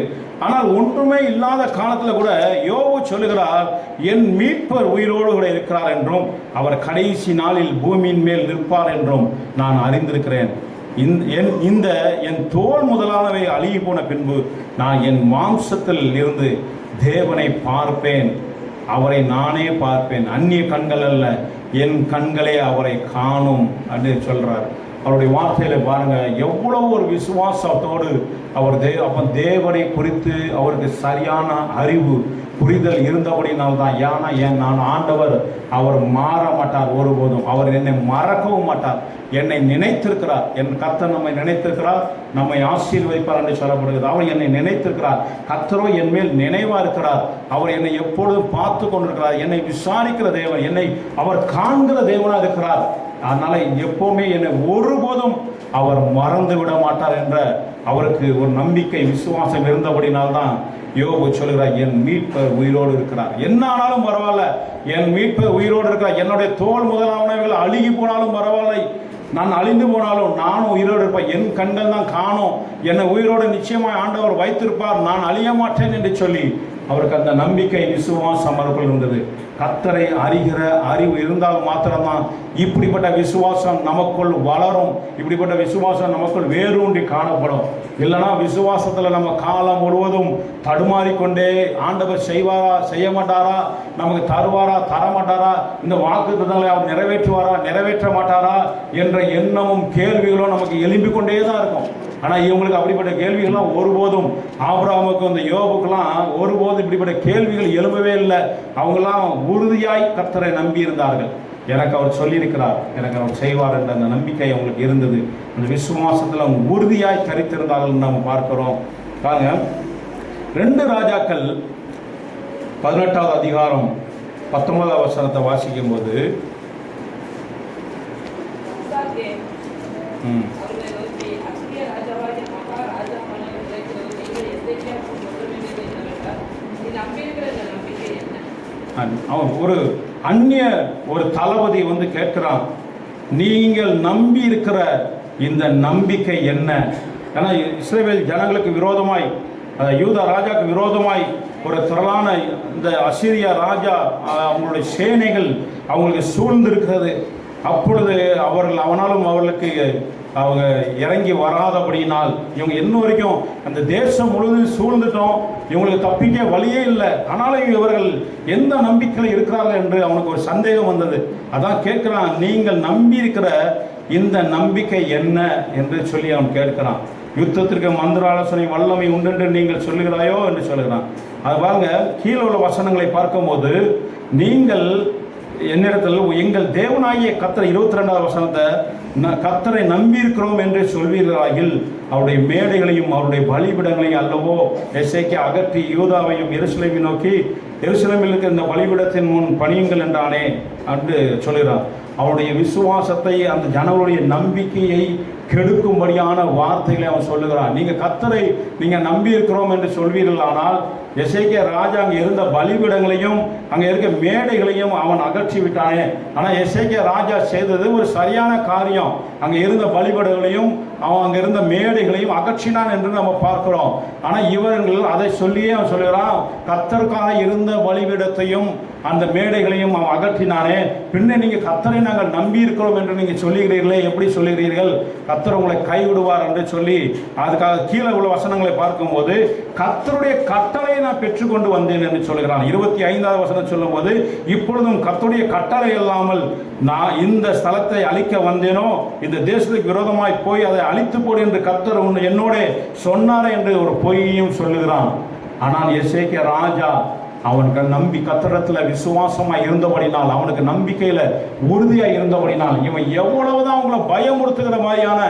ஆனால் ஒன்றுமே இல்லாத காலத்தில் கூட யோபு சொல்லுகிறார், என் மீட்பர் உயிரோடு கூட இருக்கிறார் என்றும் அவர் கடைசி நாளில் பூமியின் மேல் நிற்பார் என்றும் நான் அறிந்திருக்கிறேன். என் தோல் முதலானவை அழுகி போன பின்பு நான் என் மாம்சத்தில் இருந்து தேவனை பார்ப்பேன், அவரை நானே பார்ப்பேன், அந்நிய கண்கள் அல்ல, என் கண்களே அவரை காணும் அப்படின்னு சொல்றார். அவருடைய வார்த்தையில பாருங்க, எவ்வளவு ஒரு விசுவாசத்தோடு அப்போ தேவனை குறித்து அவருக்கு சரியான அறிவு புரிதல் இருந்தபடினால்தான். ஏன்னா நான் ஆண்டவர் அவர் மாற மாட்டார் ஒருபோதும். அவர் என்னை மறக்கவும் மாட்டார். என்னை நினைத்திருக்கிறார். என் கர்த்தர் நம்மை நினைத்திருக்கிறார், நம்மை ஆசீர்வதிப்பார் என்று சொல்லப்படுகிறது. அவர் என்னை நினைத்திருக்கிறார். கர்த்தரோ என் மேல் நினைவா இருக்கிறார். அவர் என்னை எப்பொழுதும் பார்த்து கொண்டிருக்கிறார். என்னை விசாரிக்கிற தேவன், என்னை அவர் காண்கிற தேவனா இருக்கிறார். அதனால எப்பவுமே என்னை ஒருபோதும் அவர் மறந்து விட மாட்டார் என்ற அவருக்கு ஒரு நம்பிக்கை, விசுவாசம் இருந்தபடினால்தான் யோபு சொல்கிறார், என் மீட்பர் உயிரோடு இருக்கிறார். என்ன ஆனாலும் பரவாயில்ல, என் மீட்பர் உயிரோடு இருக்கிறார். என்னுடைய தோல் முதலானவைகள் அழுகி போனாலும் பரவாயில்லை, நான் அழிந்து போனாலும் நானும் உயிரோடு இருப்பேன். என் கண்கள் தான் காணும், என்னை உயிரோடு நிச்சயமாய் ஆண்டவர் வைத்திருப்பார், நான் அழிய மாட்டேன் என்று சொல்லி அவருக்கு அந்த நம்பிக்கை, விசுவாசம் அவருக்குள் இருந்தது. கர்த்தரை அறிகிற அறிவு இருந்தால் மாத்திரம்தான் இப்படிப்பட்ட விசுவாசம் நமக்குள் வளரும். இப்படிப்பட்ட விசுவாசம் நமக்குள் வேரூன்றி காணப்படும். இல்லைனா விசுவாசத்தில் நம்ம காலம் முழுவதும் தடுமாறிக்கொண்டே ஆண்டவர் செய்வாரா செய்ய மாட்டாரா, நமக்கு தருவாரா தர மாட்டாரா, இந்த வாக்குத்தத்தங்களை அவர் நிறைவேற்றுவாரா நிறைவேற்ற மாட்டாரா என்ற எண்ணமும் கேள்விகளும் நமக்கு எழும்பிக் கொண்டே தான் இருக்கும். ஆனால் இவங்களுக்கு அப்படிப்பட்ட கேள்விகள்லாம் ஒருபோதும், ஆபிரகாமுக்கும் இந்த யோபுக்கெல்லாம் ஒருபோதும் இப்படிப்பட்ட கேள்விகள் எழும்பவே இல்லை. அவங்கெல்லாம் உறுதியாய் கர்த்தரை நம்பி இருந்தார்கள். எனக்கு அவர் சொல்லியிருக்கிறார், எனக்கு அவர் செய்வார் என்ற அந்த நம்பிக்கை அவங்களுக்கு இருந்தது. அந்த விசுவாசத்தில் அவங்க உறுதியாய் தரித்திருந்தார்கள் நம்ம பார்க்கிறோம். பாருங்க, 2 ராஜாக்கள் 18வது அதிகாரம் 19வது வசனத்தை வாசிக்கும் போது அவன் ஒரு தளபதி வந்து கேட்கிறான், நீங்கள் நம்பி இருக்கிற இந்த நம்பிக்கை என்ன? ஏன்னா இஸ்ரவேல் ஜனங்களுக்கு விரோதமாய், யூதா ராஜாக்கு விரோதமாய் ஒரு திரளான இந்த அசீரியா ராஜா அவங்களுடைய சேனைகள் அவங்களுக்கு சூழ்ந்திருக்கிறது. அப்பொழுது அவர்களுக்கு அவங்க இறங்கி வராதபடினால் இவங்க இன்ன வரைக்கும் அந்த தேசம் முழுவதும் சூழ்ந்துட்டோம், இவங்களுக்கு தப்பிக்க வழியே இல்லை. ஆனாலும் இவர்கள் எந்த நம்பிக்கையில் இருக்கிறார்கள் என்று அவனுக்கு ஒரு சந்தேகம் வந்தது. அதான் கேட்கிறான், நீங்கள் நம்பி இருக்கிற இந்த நம்பிக்கை என்ன என்று சொல்லி அவன் கேட்கிறான். யுத்தத்திற்கு மந்திர ஆலோசனை வல்லமை உண்டென்று நீங்கள் சொல்லுகிறாயோ என்று சொல்லுகிறான். அது பாருங்க, கீழே உள்ள வசனங்களை பார்க்கும்போது, நீங்கள் என்னிடத்தில் எங்கள் தேவனாகிய கர்த்தர் 22வது வசனத்தை கர்த்தரை நம்பி இருக்கிறோம் என்று சொல்வீர்களாகில் அவருடைய மேடைகளையும் அவருடைய பலிபிடங்களையும் அல்லவோ எசேக்கியா அகற்றி யூதாவையும் எருசலேமை நோக்கி எருசலேமில் இருக்கிற இந்த பலிபிடத்தின் முன் பணியுங்கள் என்றானே என்று சொல்கிறார். அவருடைய விசுவாசத்தை, அந்த ஜனங்களுடைய நம்பிக்கையை கெடுக்கும்படியான வார்த்தைகளை அவன் சொல்லுகிறான். நீங்கள் கர்த்தரை நீங்கள் நம்பி இருக்கிறோம் என்று சொல்வீர்களானால் எசேக்கியா ராஜா அங்கே இருந்த பலிபீடங்களையும் அங்கே இருக்க மேடைகளையும் அவன் அகற்றி விட்டானே. ஆனால் எசேக்கியா ராஜா செய்தது ஒரு சரியான காரியம். அங்கே இருந்த பலிபீடங்களையும் அவன் அங்கே இருந்த மேடைகளையும் அகற்றினான் என்று நம்ம பார்க்கிறோம். ஆனால் இவர்கள் அதை சொல்லியே அவன் சொல்லுகிறான், கர்த்தருக்காக இருந்த பலிபீடத்தையும் அந்த மேடைகளையும் அவன் அகற்றினானே, பின்ன நீங்கள் கர்த்தரை நாங்கள் நம்பி இருக்கிறோம் என்று நீங்கள் சொல்லுகிறீர்களே, எப்படி சொல்லுகிறீர்கள்? கர்த்தர் உங்களை கைவிடுவார் என்று சொல்லி அதுக்காக கீழே உள்ள வசனங்களை பார்க்கும்போது கர்த்தருடைய கட்டளை நான் பெற்றுக்கொண்டு வந்தேன் என்று சொல்கிறான். 25வது வசனம் சொல்லும் போது, இப்பொழுதும் கர்த்தருடைய கட்டளை இல்லாமல் நான் இந்த ஸ்தலத்தை அழிக்க வந்தேனோ, இந்த தேசத்துக்கு விரோதமாய் போய் அதை அழித்து போடு என்று கர்த்தர் என்னோட சொன்னாரே என்று ஒரு பொய்யையும் சொல்லுகிறான். ஆனால் எசேக்கியா ராஜா அவனுக்கு நம்பி கர்த்தரிடத்தில் விசுவாசமாக இருந்தபடினால், அவனுக்கு நம்பிக்கையில் உறுதியாக இருந்தபடினால், இவன் எவ்வளவுதான் அவங்கள பயமுறுத்துகிற மாதிரியான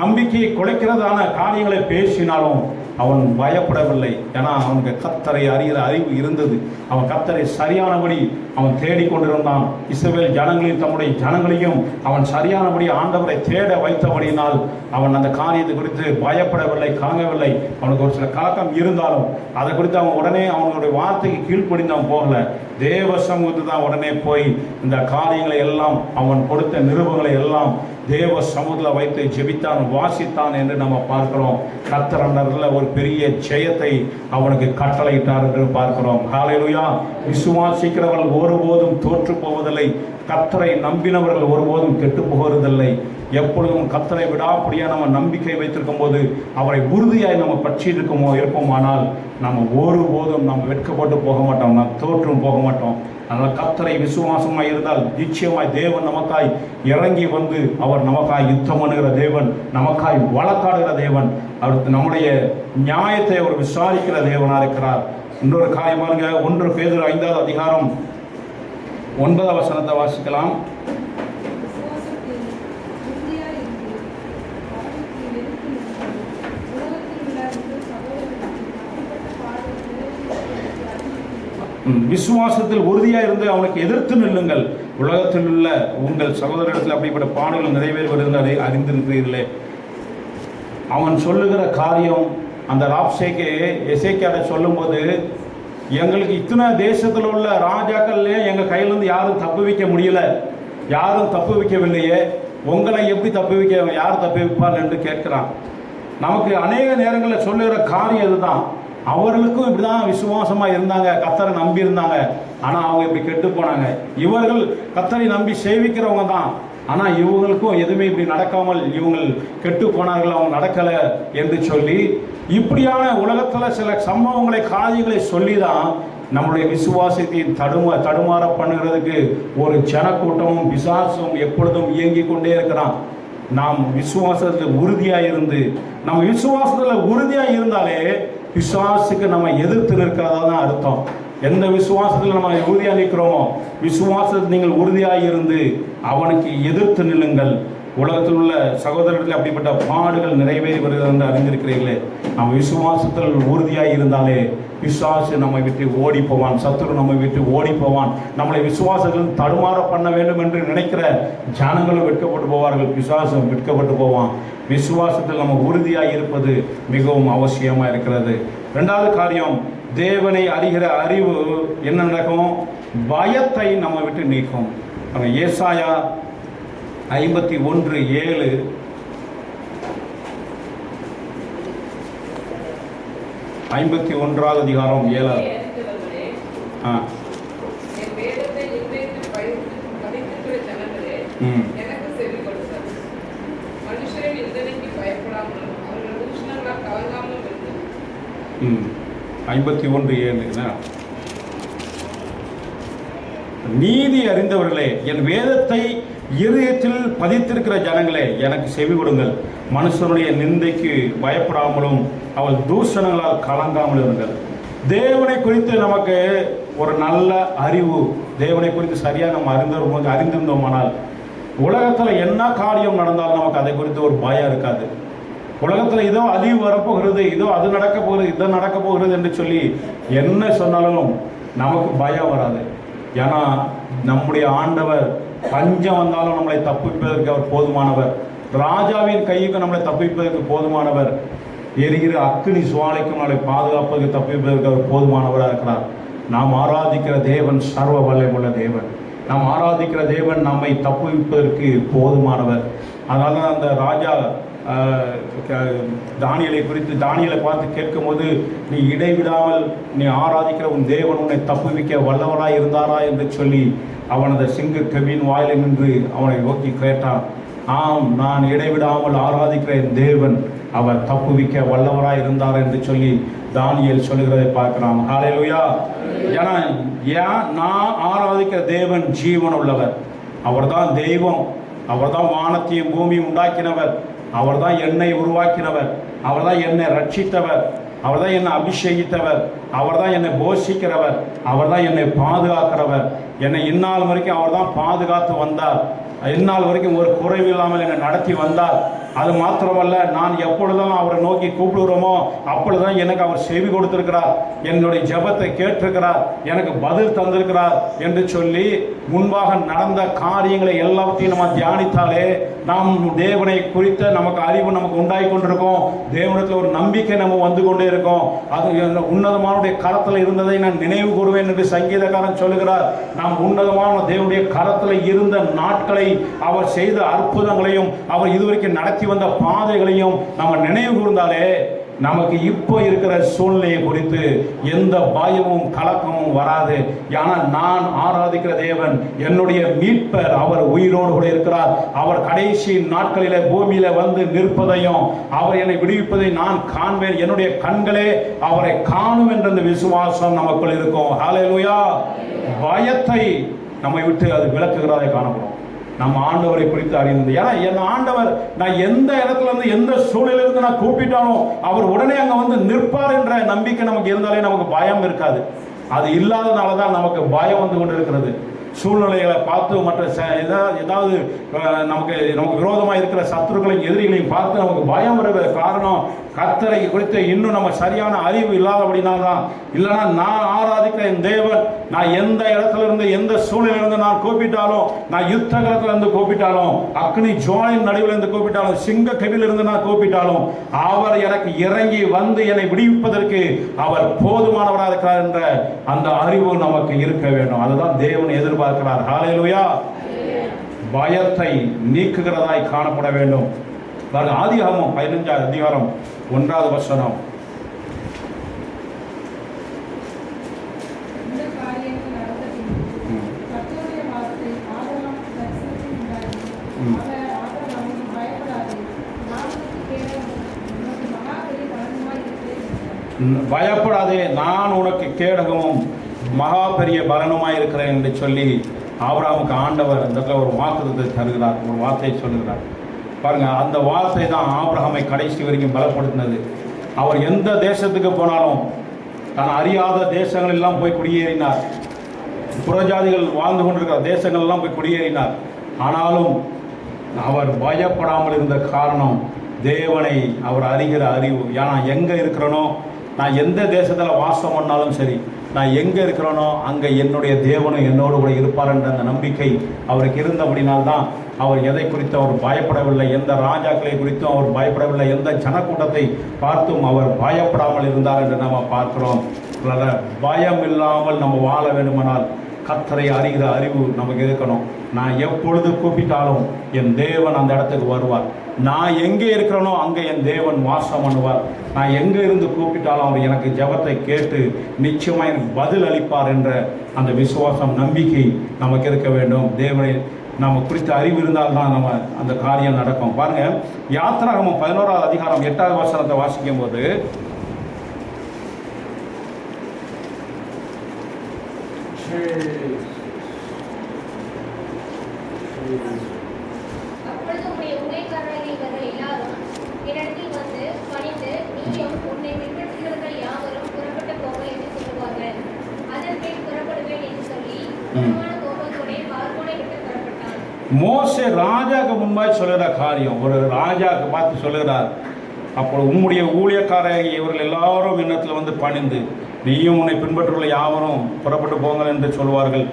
நம்பிக்கையை குலைக்கிறதான காரியங்களை பேசினாலும் அவன் பயப்படவில்லை. ஏன்னா அவனுக்கு கர்த்தரை அறிகிற அறிவு இருந்தது. அவன் கர்த்தரை சரியானபடி அவன் தேடிக்கொண்டிருந்தான். இஸ்ரவேல் ஜனங்களையும் தம்முடைய ஜனங்களையும் அவன் சரியானபடி ஆண்டவரை தேட வைத்தபடினால் அவன் அந்த காரியத்தை குறித்து பயப்படவில்லை, கலங்கவில்லை. அவனுக்கு ஒரு சில கலக்கம் இருந்தாலும் அதை குறித்து அவன் உடனே அவனுடைய வார்த்தைக்கு கீழ்ப்படிந்தவன் போகல. தேவ சமூகத்துக்கு தான் உடனே போய் இந்த காரியங்களை எல்லாம், அவன் கொடுத்த நிருபங்களை எல்லாம் தேவ சமூகத்தில் வைத்து ஜெபித்தான், வாசித்தான் என்று நம்ம பார்க்கிறோம். கர்த்தர் அந்த ஒரு பெரிய ஜெயத்தை அவனுக்கு கட்டளையிட்டார் என்று பார்க்கிறோம். ஹல்லேலூயா. விசுவாசிக்கிறவர்கள் ஒருபோதும் தோற்று போவதில்லை. கர்த்தரை நம்பினவர்கள் ஒருபோதும் கெட்டு போகிறதில்லை. எப்பொழுதும் கர்த்தரை விடாப்படியாக நம்ம நம்பிக்கை வைத்திருக்கும் போது, அவரை உறுதியாய் நம்ம பற்றி இருப்போமானால் நம்ம ஒருபோதும் நம்ம வெட்கப்பட்டு போக மாட்டோம், நாம் தோற்றும் போக மாட்டோம். அதனால் கர்த்தரை விசுவாசமாய் இருந்தால் நிச்சயமாய் தேவன் நமக்காய் இறங்கி வந்து அவர் நமக்காய் யுத்தம் பண்ணுகிற தேவன், நமக்காய் வழக்காடுகிற தேவன், அவர் நம்முடைய நியாயத்தை அவர் விசாரிக்கிற தேவனாக இருக்கிறார். இன்னொரு காரியம் பாருங்க, 1 பேதுரு 5வது அதிகாரம் 9வது வசனத்தை வாசிக்கலாம். விசுவாசத்தில் உறுதியாக இருந்து அவனுக்கு எதிர்த்து நில்லுங்கள். உலகத்தில் உள்ள உங்கள் சகோதரத்தில் அப்படிப்பட்ட பாடுகள் நிறைவேறுவது அதை அறிந்திருக்கிறீர்களே. அவன் சொல்லுகிற காரியம் அந்த ராப்சேக்கு எசேக்கியாவை சொல்லும்போது, எங்களுக்கு இத்தனை தேசத்தில் உள்ள ராஜாக்கள்லேயே எங்கள் கையிலேருந்து யாரும் தப்பு வைக்க முடியல, யாரும் தப்பு வைக்கவில்லையே, உங்களை எப்படி தப்பு வைக்க, யார் தப்பு வைப்பார் என்று கேட்கிறான். நமக்கு அநேக நேரங்களில் சொல்லுகிற காரியம் இதுதான். அவர்களுக்கும் இப்படி தான் விசுவாசமாக இருந்தாங்க, கர்த்தரை நம்பி இருந்தாங்க, ஆனால் அவங்க இப்படி கெட்டு போனாங்க. இவர்கள் கர்த்தரை நம்பி சேவிக்கிறவங்க தான், ஆனால் இவங்களுக்கும் எதுவுமே இப்படி நடக்காமல் இவங்க கெட்டு போனார்கள், அவங்க நடக்கலை என்று சொல்லி இப்படியான உலகத்தில் சில சம்பவங்களை காரியங்களை சொல்லி தான் நம்முடைய விசுவாசத்தையும் தடுமாற பண்ணுகிறதுக்கு ஒரு ஜனக்கூட்டமும் பிசாசும் எப்பொழுதும் இயங்கி கொண்டே இருக்கிறான். நாம் விசுவாசத்தில் உறுதியாக இருந்து, நம்ம விசுவாசத்தில் உறுதியாக இருந்தாலே பிசாசுக்கு நம்ம எதிர்த்து நிற்கிறதா தான் அர்த்தம். எந்த விசுவாசத்தில் நம்ம உறுதியாக நிற்கிறோமோ, விசுவாசத்தில் நீங்கள் உறுதியாக இருந்து அவனுக்கு எதிர்த்து நில்லுங்கள். உலகத்தில் உள்ள சகோதரர்கள் அப்படிப்பட்ட பாடுகள் நிறைவேறி வருகிறது என்று அறிந்திருக்கிறீர்களே. நம்ம விசுவாசத்தில் உறுதியாக இருந்தாலே பிசாசு நம்மை விட்டு ஓடி போவான், சத்துரு நம்மை விட்டு ஓடி போவான். நம்மளை விசுவாசத்தில் தடுமாற பண்ண வேண்டும் என்று நினைக்கிற ஜனங்களும் வெட்கப்பட்டு போவார்கள், பிசாசும் வெட்கப்பட்டு போவான். விசுவாசத்தில் நம்ம உறுதியாக இருப்பது மிகவும் அவசியமாக இருக்கிறது. 2வது காரியம், தேவனை அறிகிற அறிவு என்ன நடக்கும்? பயத்தை நம்ம விட்டு நீக்கும். ஏசாயா 51:7 51வது அதிகாரம் 7. நீதி அறிந்தவர்களே, என் வேதத்தை இருதயத்தில் பதித்திருக்கிற ஜனங்களே, எனக்கு செவி கொடுங்கள். மனுஷனுடைய நிந்தைக்கு பயப்படாமலும் அவள் தூஷணங்களால் கலங்காமல் இருங்கள். தேவனை குறித்து நமக்கு ஒரு நல்ல அறிவு, தேவனை குறித்து சரியாக நம்ம அறிந்திருந்தோமானால் உலகத்தில் என்ன காரியம் நடந்தாலும் நமக்கு அதை குறித்து ஒரு பயம் இருக்காது. உலகத்தில் இதோ அழிவு வரப்போகிறது, இதோ அது நடக்க போகிறது, இதை நடக்க போகிறது என்று சொல்லி என்ன சொன்னாலும் நமக்கு பயம் வராது. ஏன்னா நம்முடைய ஆண்டவர் பஞ்சம் வந்தாலும் நம்மளை தப்பிப்பதற்கு அவர் போதுமானவர். ராஜாவின் கைக்கு நம்மளை தப்பிப்பதற்கு போதுமானவர். எரிகிற அக்கினி சுவாலைக்கும் நம்மளை பாதுகாப்பதற்கு தப்பிப்பதற்கு அவர் போதுமானவராக இருக்கிறார். நாம் ஆராதிக்கிற தேவன் சர்வ வல்லமையுள்ள தேவன். நாம் ஆராதிக்கிற தேவன் நம்மை தப்புவிப்பதற்கு போதுமானவர். அதனால தான் அந்த ராஜா தானியலை குறித்து தானியலை பார்த்து கேட்கும்போது, நீ இடைவிடாமல் நீ ஆராதிக்கிற உன் தேவன் உன்னை தப்புவிக்க வல்லவராய் இருந்தாரா என்று சொல்லி அவனது சிங்க கவியின் வாயிலில் நின்று அவனை நோக்கி கேட்டான். ஆம், நான் இடைவிடாமல் ஆராதிக்கிற என் தேவன் அவர் தப்புவிக்க வல்லவராய் இருந்தார் என்று சொல்லி தானியேல் சொல்லுகிறதை பார்க்கிறான். ஹல்லேலூயா. ஏன்னா நான் ஆராதிக்கிற தேவன் ஜீவன் உள்ளவர். அவர்தான் தெய்வம், அவர்தான் வானத்தையும் பூமியும் உண்டாக்கினவர், அவர்தான் என்னை உருவாக்கினவர், அவர்தான் என்னை ரட்சித்தவர், அவர்தான் என்னை அபிஷேகித்தவர், அவர்தான் என்னை போஷிக்கிறவர், அவர்தான் என்னை பாதுகாக்கிறவர். என்னை இந்நாள் வரைக்கும் அவர்தான் பாதுகாத்து வந்தார். இந்நாள் வரைக்கும் ஒரு குறைவு இல்லாமல் என்னை நடத்தி வந்தார். அது மாத்திரமல்ல, நான் எப்பொழுதும் அவரை நோக்கி கூப்பிடுகிறோமோ அப்பொழுதுதான் எனக்கு அவர் செவி கொடுத்திருக்கிறார், என்னுடைய ஜெபத்தை கேட்டிருக்கிறார், எனக்கு பதில் தந்திருக்கிறார் என்று சொல்லி முன்பாக நடந்த காரியங்களை எல்லாத்தையும் நம்ம தியானித்தாலே நாம் தேவனை குறித்த நமக்கு அறிவு நமக்கு உண்டாகி கொண்டிருக்கோம். தேவனத்தில் ஒரு நம்பிக்கை நம்ம வந்து கொண்டே இருக்கோம். அது உன்னதமானுடைய கரத்தில் இருந்ததை நான் நினைவு கூறுவேன் என்று சங்கீதக்காரன் சொல்லுகிறார். நாம் உன்னதமான தேவனுடைய கரத்தில் இருந்த நாட்களை, அவர் செய்த அற்புதங்களையும், அவர் இதுவரைக்கும் நடத்தி வந்த பாதைகளையும் நம்ம நினைவு கூர்ந்தாலே நமக்கு இப்போ இருக்கிற சூழ்நிலையை குறித்து எந்த பயமும் கலக்கமும் வராது. ஏன்னா நான் ஆராதிக்கிற தேவன் என்னுடைய மீட்பர், அவர் உயிரோடு கூட இருக்கிறார். அவர் கடைசி நாட்களில பூமியில வந்து நிற்பதையும் அவர் என்னை விடுவிப்பதை நான் காண்பேன், என்னுடைய கண்களே அவரை காணும் என்ற அந்த விசுவாசம் நமக்குள் இருக்கும். ஹல்லேலூயா. பயத்தை நம்மை விட்டு அது விலக்குகிறதை காணப்படும். நம்ம ஆண்டவரை குறித்து அறிந்தது. ஏன்னா என் ஆண்டவர் நான் எந்த இடத்துல இருந்து எந்த சூழ்நிலையிலிருந்து நான் கூப்பிட்டாலும் அவர் உடனே அங்கே வந்து நிற்பார் என்ற நம்பிக்கை நமக்கு இருந்தாலே நமக்கு பயம் இருக்காது. அது இல்லாதனால தான் நமக்கு பயம் வந்து கொண்டு இருக்கிறது. சூழ்நிலைகளை பார்த்து மற்ற ஏதாவது நமக்கு விரோதமாக இருக்கிற சத்துருக்களையும் எதிரிகளையும் பார்த்து நமக்கு பயம் வருகிற காரணம் கர்த்தரை குறித்து இன்னும் நம்ம சரியான அறிவு இல்லாதபடினால தான். இல்லைன்னா நான் ஆராதிக்கிற என் தேவன் நான் எந்த இடத்துல இருந்து எந்த சூழ்நிலையிலிருந்து நான் கூப்பிட்டாலும், நான் யுத்த களத்துல இருந்து கூப்பிட்டாலும், அக்னி ஜுவாலின் நடுவில் இருந்து கூப்பிட்டாலும், சிங்க கவிலிருந்து நான் கூப்பிட்டாலும் அவர் எனக்கு இறங்கி வந்து என்னை விடுவிப்பதற்கு அவர் போதுமானவராக இருக்கிறார் என்ற அந்த அறிவு நமக்கு இருக்க வேண்டும். அதுதான் தேவன் எதிர்பார்க்கிறார். ஹல்லேலூயா. பயத்தை நீக்குகிறதாய் காணப்பட வேண்டும். ஆதியாகமம் 15 அதிகாரம் 1வது வசனம். பயப்படாதே, நான் உனக்கு கேடகமும் மகா பெரிய பலனுமாய் இருக்கிறேன் என்று சொல்லி ஆபிரகாமுக்கு ஆண்டவர் அந்த ஒரு வாக்குத்தத்தை தருகிறார், ஒரு வார்த்தையை சொல்லுகிறார். பாருங்க, அந்த வார்த்தை தான் ஆபிரகாமை கடைசி வரைக்கும் பலப்படுத்தினது. அவர் எந்த தேசத்துக்கு போனாலும் தான் அறியாத தேசங்கள் எல்லாம் போய் குடியேறினார். புறஜாதிகள் வாழ்ந்து கொண்டிருக்கிற தேசங்கள் எல்லாம் போய் குடியேறினார். ஆனாலும் அவர் பயப்படாமல் இருந்த காரணம் தேவனை அவர் அறிகிற அறிவு. ஏன்னா எங்கே இருக்கிறனோ, நான் எந்த தேசத்தில் வாசம் பண்ணாலும் சரி, நான் எங்கே இருக்கிறேனோ அங்கே என்னுடைய தேவனும் என்னோடு கூட இருப்பார் என்ற அந்த நம்பிக்கை அவருக்கு இருந்தபடினால்தான் அவர் எதை குறித்து அவர் பயப்படவில்லை, எந்த ராஜாக்களை குறித்தும் அவர் பயப்படவில்லை, எந்த ஜனக்கூட்டத்தை பார்த்தும் அவர் பயப்படாமல் இருந்தார் என்று நாம் பார்க்கிறோம். பயம் இல்லாமல் நம்ம வாழ வேண்டுமானால் கர்த்தரை அறிகிற அறிவு நமக்கு இருக்கணும். நான் எப்பொழுது கூப்பிட்டாலும் என் தேவன் அந்த இடத்துக்கு வருவார். நான் எங்கே இருக்கிறேனோ அங்கே என் தேவன் வாசம் பண்ணுவார். நான் எங்கே இருந்து கூப்பிட்டாலும் அவர் எனக்கு ஜெபத்தை கேட்டு நிச்சயமாக எனக்கு பதில் அளிப்பார் என்ற அந்த விசுவாசம், நம்பிக்கை நமக்கு இருக்க வேண்டும். தேவனை நம்ம குறித்த அறிவு இருந்தால்தான் நம்ம அந்த காரியம் நடக்கும். பாருங்க, யாத்திராகமம் 11வது அதிகாரம் 8வது வசனத்தை வாசிக்கும் போது, மோசே ராஜாக்கு முன்பாய் சொல்லுகிற காரியம், ஒரு ராஜாக்கு பார்த்து சொல்லுகிறார். அப்போ உம்முடைய ஊழியக்காரர் இவர்கள் எல்லாரும் எண்ணத்தில் வந்து பணிந்து நீயும் உன்னை பின்பற்றுள்ள யாவரும் புறப்பட்டு போங்கள் என்று சொல்வார்கள்.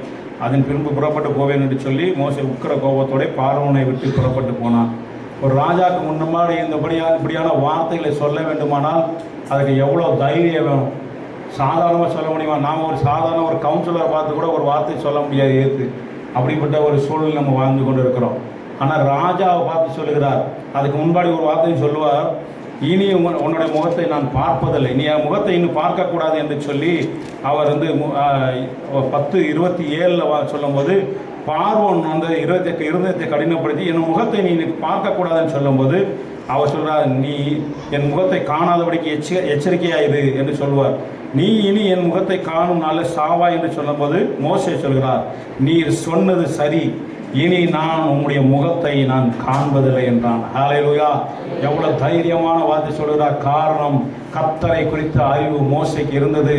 அதன் பின்பு புறப்பட்டு போவேன் என்று சொல்லி மோசே உக்கிர கோபத்தோட பார்வோனை விட்டு புறப்பட்டு போனான். ஒரு ராஜாக்கு முன்னமாடி இப்படியான வார்த்தைகளை சொல்ல வேண்டுமானால் அதுக்கு எவ்வளோ தைரியம் வேணும். சாதாரணமாக சொல்ல முடியுமா? நாம் ஒரு சாதாரண ஒரு கவுன்சிலரை பார்த்து கூட ஒரு வார்த்தை சொல்ல முடியாது ஏற்று. அப்படிப்பட்ட ஒரு சூழல் நம்ம வாழ்ந்து கொண்டு இருக்கிறோம். ஆனால் ராஜாவை பார்த்து சொல்லுகிறார். அதுக்கு முன்பாடி ஒரு வார்த்தையும் சொல்லுவார், இனி உன்னுடைய முகத்தை நான் பார்ப்பதில்லை, நீ என் முகத்தை இன்னும் பார்க்கக்கூடாது என்று சொல்லி அவர் வந்து 10:27 சொல்லும்போது, பார்வோன் வந்து இருதயத்தை கடினப்படுத்தி என் முகத்தை நீ பார்க்கக்கூடாதுன்னு சொல்லும்போது அவர் சொல்கிறார், நீ என் முகத்தை காணாதபடிக்கு எச்சரிக்கையாயிரு என்று சொல்வார். நீ இனி என் முகத்தை காணும் நாள சாவா என்று சொல்லும்போது மோசே சொல்கிறார், நீர் சொன்னது சரி, இனி நான் உம்முடைய முகத்தை நான் காண்பதில்லை என்றான். ஹல்லேலூயா. எவ்வளவு தைரியமான வார்த்தை சொல்கிறார். காரணம், கர்த்தரை குறித்த அறிவு மோசேக்கு இருந்தது.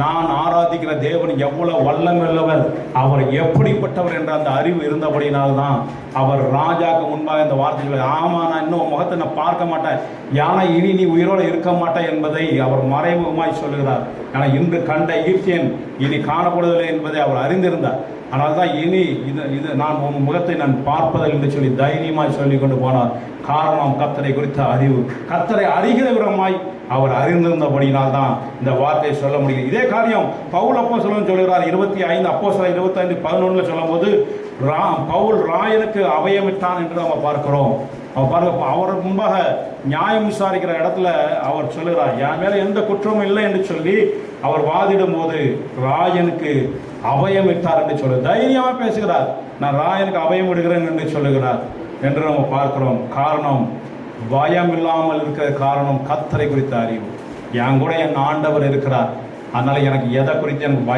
நான் ஆராதிக்கிற தேவன் எவ்வளவு வல்லமையுள்ளவர், அவர் எப்படிப்பட்டவர் என்ற அந்த அறிவு இருந்தபடினால்தான் அவர் ராஜாக்கு முன்பாக இந்த வார்த்தைகளை, ஆமாம் நான் இன்னும் முகத்தை நான் பார்க்க மாட்டேன், யானை இனி நீ உயிரோடு இருக்க மாட்டேன் என்பதை அவர் மறைமுகமாய் சொல்லுகிறார். ஆனால் இன்று கண்ட எகிப்தியன் இனி காணப்படுவதில்லை என்பதை அவர் அறிந்திருந்தார். ஆனால் தான் இனி இது நான் உன் முகத்தை நான் பார்ப்பதில்லை என்று சொல்லி தைரியமாய் சொல்லி கொண்டு போனார். காரணம், கர்த்தரை குறித்த அறிவு. கர்த்தரை அறிகிற விதமாய் அவர் அறிந்திருந்தபடினால் தான் இந்த வார்த்தையை சொல்ல முடியும். இதே காரியம் பவுல் அப்போஸ்தலன் சொல்கிறார். 25 அப்போஸ்தலர் 25:11 சொல்லும் போது பவுல் ராயனுக்கு அபயமிட்டான் என்று நம்ம பார்க்கிறோம். அவர் பாருங்க, அவருக்கு முன்பாக நியாயம் விசாரிக்கிற இடத்துல அவர் சொல்லுகிறார், என் மேலே எந்த குற்றமும் இல்லை என்று சொல்லி அவர் வாதிடும் போது ராயனுக்கு அபயம் விட்டார் என்று சொல்லு, தைரியமாக பேசுகிறார். நான் ராயனுக்கு அபயம் விடுகிறேன் என்று சொல்லுகிறார் என்று நம்ம பார்க்கிறோம். காரணம், பயம் இல்லாமல் இருக்கிற காரணம் கர்த்தரை குறித்த அறிவு. என் கூட என் ஆண்டவர் இருக்கிறார், அதனால எனக்கு எதை குறித்து எனக்கு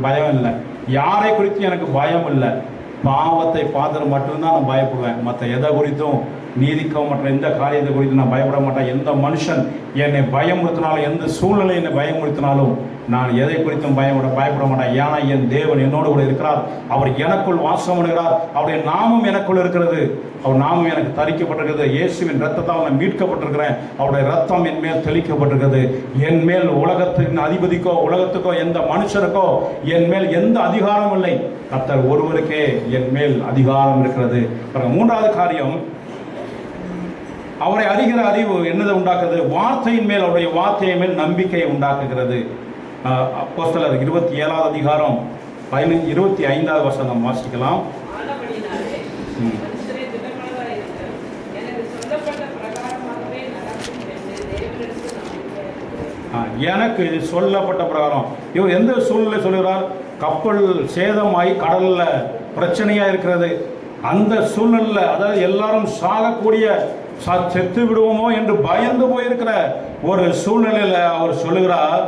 பயம் இல்லை, யாரை குறித்து எனக்கு பயம் இல்லை. பாவத்தை பார்த்துட்டு மட்டும்தான் நான் பயப்படுவேன். மற்ற எதை குறித்தும், நீதிக்கோ மற்ற எந்த காரியத்தை குறித்து நான் பயப்பட மாட்டேன். எந்த மனுஷன் என்னை பயமுறுத்தினாலும், எந்த சூழ்நிலை என்னை பயமுறுத்தினாலும் நான் எதை குறித்தும் பயப்பட மாட்டேன். ஏன்னா என் தேவன் என்னோடு கூட இருக்கிறார், அவர் எனக்குள் வாசம் பண்ணுகிறார், அவருடைய நாமம் எனக்குள் இருக்கிறது, அவர் நாமம் எனக்கு தரிக்கப்பட்டிருக்கிறது, இயேசுவின் ரத்தத்தால் நான் மீட்கப்பட்டிருக்கிறேன், அவருடைய ரத்தம் என் மேல் தெளிக்கப்பட்டிருக்கிறது. என் மேல் உலகத்தின் அதிபதிக்கோ உலகத்துக்கோ எந்த மனுஷனுக்கோ என் மேல் எந்த அதிகாரமும் இல்லை, கர்த்தர் ஒருவருக்கே என் மேல் அதிகாரம் இருக்கிறது. மூன்றாவது காரியம், அவரை அறிகிற அறிவு என்னதை உண்டாக்குறது? வார்த்தையின் மேல், அவருடைய வார்த்தையின் மேல் நம்பிக்கையை உண்டாக்குகிறது. அப்போஸ்தலர் 27வது அதிகாரம் 25வது வசனம் வாசிக்கலாம். எனக்கு சொல்லப்பட்ட பிரகாரம், இவர் எந்த சூழ்நிலை சொல்கிறார்? கப்பல் சேதமாய் கடல்ல பிரச்சனையா இருக்கிறது, அந்த சூழ்நிலை, அதாவது எல்லாரும் சாகக்கூடிய, செத்து விடுவோமோ என்று பயந்து போயிருக்கிற ஒரு சூழ்நிலையில் அவர் சொல்லுகிறார்,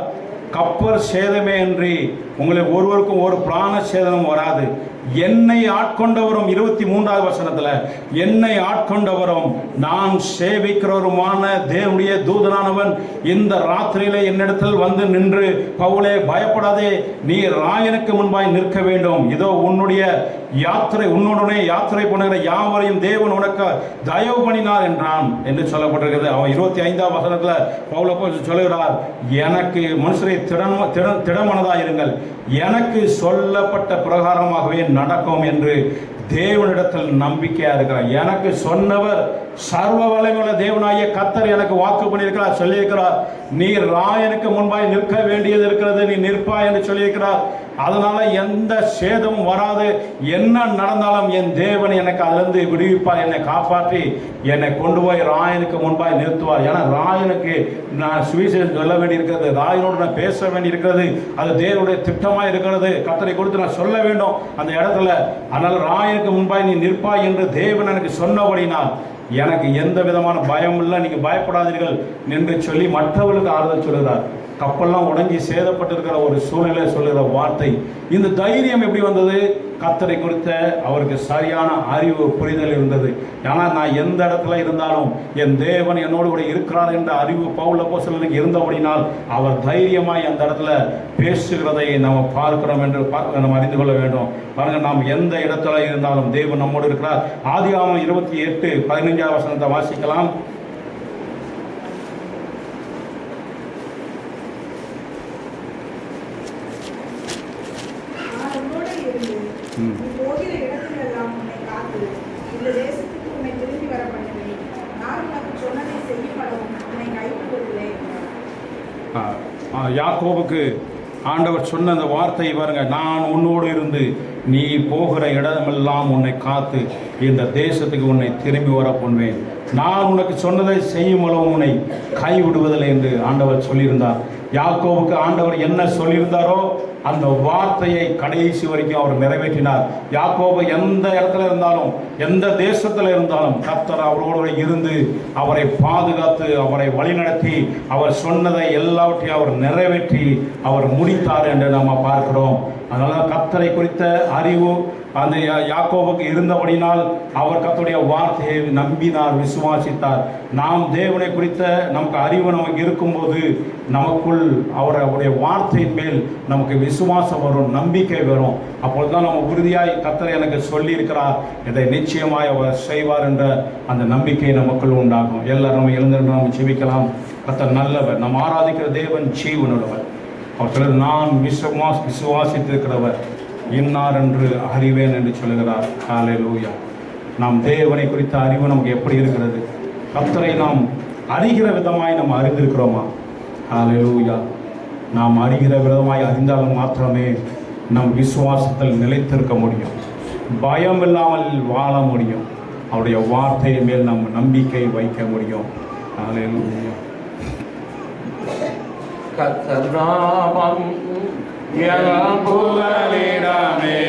கப்பல் சேதமே அன்றி உங்களுக்கு ஒருவருக்கும் ஒரு பிராண சேதமும் வராது. என்னை ஆட்கொண்டவரும் 23வது வசனத்தில், என்னை ஆட்கொண்டவரும் நான் சேவிக்கிறவருமான தேவனுடைய தூதனானவன் இந்த ராத்திரியிலே என்னிடத்தில் வந்து நின்று, பவுலே பயப்படாதே, நீ ராயனுக்கு முன்பாய் நிற்க வேண்டும், இதோ உன்னுடைய யாத்திரை, உன்னுடனே யாத்திரை பண்ணுகிற யாவரையும் தேவன் உனக்கு தயவு பண்ணினார் என்றான் என்று சொல்லப்பட்டிருக்கிறது. அவன் 25வது வசனத்தில் பவுல் சொல்லுகிறார், எனக்கு மனுஷரை திடமனதாக இருங்கள், எனக்கு சொல்லப்பட்ட பிரகாரமாகவே நடக்கும் என்று தேவனிடத்தில் நம்பிக்கையா இருக்கிறார். எனக்கு சொன்னவர் சர்வ வல்லமையுள்ள தேவனாகிய கர்த்தர் எனக்கு வாக்கு பண்ணியிருக்கிறார், சொல்லியிருக்கிறார், நீ ராயனுக்கு முன்பாய் நிற்க வேண்டியது இருக்கிறது, நீ நிற்பாய் என்று சொல்லியிருக்கிறார். அதனால எந்த சேதமும் வராது, என்ன நடந்தாலும் என் தேவன் எனக்கு அதிலிருந்து விடுவிப்பார், என்னை காப்பாற்றி என்னை கொண்டு போய் ராயனுக்கு முன்பாய் நிறுத்துவார். ஏன்னா ராயனுக்கு நான் சுவிசேஷம் சொல்ல வேண்டியிருக்கிறது, ராயனோடு நான் பேச வேண்டியிருக்கிறது, அது தேவனுடைய திட்டமாக இருக்கிறது, கர்த்தரை கொடுத்து நான் சொல்ல வேண்டும் அந்த இடத்துல. அதனால் ராயனுக்கு முன்பாய் நீ நிற்பாய் என்று தேவன் எனக்கு சொன்னபடினால் எனக்கு எந்த விதமான பயம் இல்லை, நீங்கள் பயப்படாதீர்கள் என்று சொல்லி மற்றவர்களுக்கு ஆறுதல் சொல்கிறார். கப்பல்லாம் உடஞ்சி சேதப்பட்டிருக்கிற ஒரு சூழ்நிலை சொல்லுகிற வார்த்தை, இந்த தைரியம் எப்படி வந்தது? கர்த்தரை குறித்த அவருக்கு சரியான அறிவு புரிதல் இருந்தது. ஏன்னா நான் எந்த இடத்துல இருந்தாலும் என் தேவன் என்னோடு கூட இருக்கிறார் என்ற அறிவு பவுல் அப்போஸ்தலனுக்கு இருந்தபடினால் அவர் தைரியமாய் அந்த இடத்துல பேசுகிறதை நாம் பார்க்கிறோம் என்று நம்ம அறிந்து கொள்ள வேண்டும். பாருங்க, நாம் எந்த இடத்துல இருந்தாலும் தேவன் நம்மோடு இருக்கிறார். ஆதியாகமம் 28:15 வசனத்தை வாசிக்கலாம். யாக்கோபுக்கு ஆண்டவர் சொன்ன அந்த வார்த்தை பாருங்க, நான் உன்னோடு இருந்து நீ போகிற இடமெல்லாம் உன்னை காத்து இந்த தேசத்துக்கு உன்னை திரும்பி வர பண்ணுவேன், நான் உனக்கு சொன்னதை செய்யும் அளவு உன்னை கைவிடுவதில்லை என்று ஆண்டவர் சொல்லியிருந்தார். யாக்கோபுக்கு ஆண்டவர் என்ன சொல்லியிருந்தாரோ அந்த வார்த்தையை கடைசி வரைக்கும் அவர் நிறைவேற்றினார். யாக்கோபு எந்த இடத்துல இருந்தாலும், எந்த தேசத்தில் இருந்தாலும் கர்த்தர் அவரோடு இருந்து அவரை பாதுகாத்து அவரை வழிநடத்தி அவர் சொன்னதை எல்லாவற்றையும் அவர் நிறைவேற்றி அவர் முடித்தார் என்று நாம் பார்க்கிறோம். அதனால் கர்த்தரை குறித்த அறிவு அந்த யாக்கோபுக்கு இருந்தபடினால் அவர் கர்த்தருடைய வார்த்தையை நம்பினார், விசுவாசித்தார். நாம் தேவனை குறித்த நமக்கு அறிவு நமக்கு இருக்கும்போது நமக்குள் அவருடைய வார்த்தையின் மேல் நமக்கு விசுவாசம் வரும், நம்பிக்கை வரும். அப்பொழுது தான் நம்ம உறுதியாய் கர்த்தர் எனக்கு சொல்லியிருக்கிறார், இதை நிச்சயமாய் அவர் செய்வார் என்ற அந்த நம்பிக்கை நமக்குள் உண்டாகும். எல்லாரும் நம்ம எழுந்திருந்து நம்ம ஜெபிக்கலாம். கர்த்தர் நல்லவர், நாம் ஆராதிக்கிற தேவன் ஜீவனுள்ளவர். அவர் சொல்வது, நான் விசுவாசித்திருக்கிறவர் இன்னார் என்று அறிவேன் என்று சொல்லுகிறார். ஹல்லேலூயா. நாம் தேவனை குறித்த அறிவு நமக்கு எப்படி இருக்கிறது? கர்த்தரை நாம் அறிகிற விதமாய் நாம் அறிந்திருக்கிறோமா? ஹல்லேலூயா. நாம் அறிகிற விதமாய் அறிந்தாலும் மாத்திரமே நம் விசுவாசத்தில் நிலைத்திருக்க முடியும், பயம் இல்லாமல் வாழ முடியும். அவருடைய வார்த்தையின் மேல் நம்ம நம்பிக்கை வைக்க முடியும். ஹல்லேலூயா. கர்த்தர் நாமம் எல்லாம் புகலிடமே,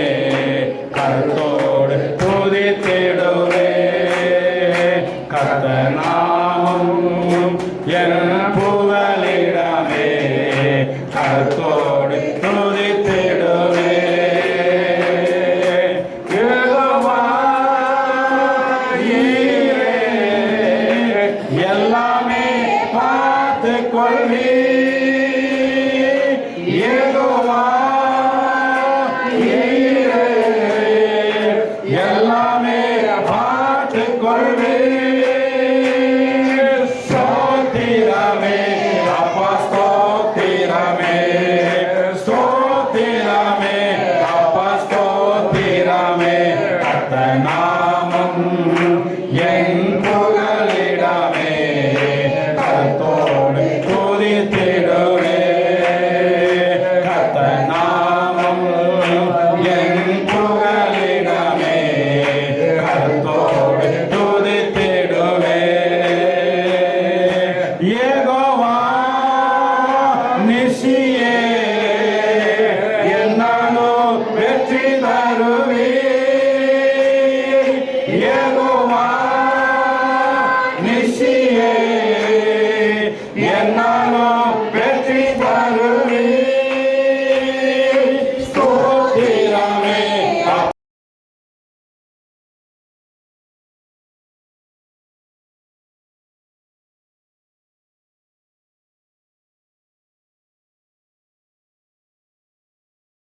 கர்த்தரோடு துதித்திடுவே. கர்த்தர் நாமம் எல்லாம் புகலிடமே, கர்த்தரோடு துதித்திடுவே. யெகோவா ஈரே, எல்லாமே பார்த்துக் கொள்வீர். யெகோவா ஈரே, எல்லாமே பார்த்துக் கொள்வீர். ஸ்தோத்திரமே அப்பா, ஸ்தோத்திரமே, ஸ்தோத்திரமே அப்பா, ஸ்தோத்திரமே. கர்த்தர் நாமம் என் புகலிடமே, கர்த்தரோடு துதித்திடுவே. கர்த்தர் நாமம் என் புகலிடமே, கர்த்தரோடு துதித்திடுவே. யெகோவா நிசியே, என்னாலும் வெற்றி தருவே.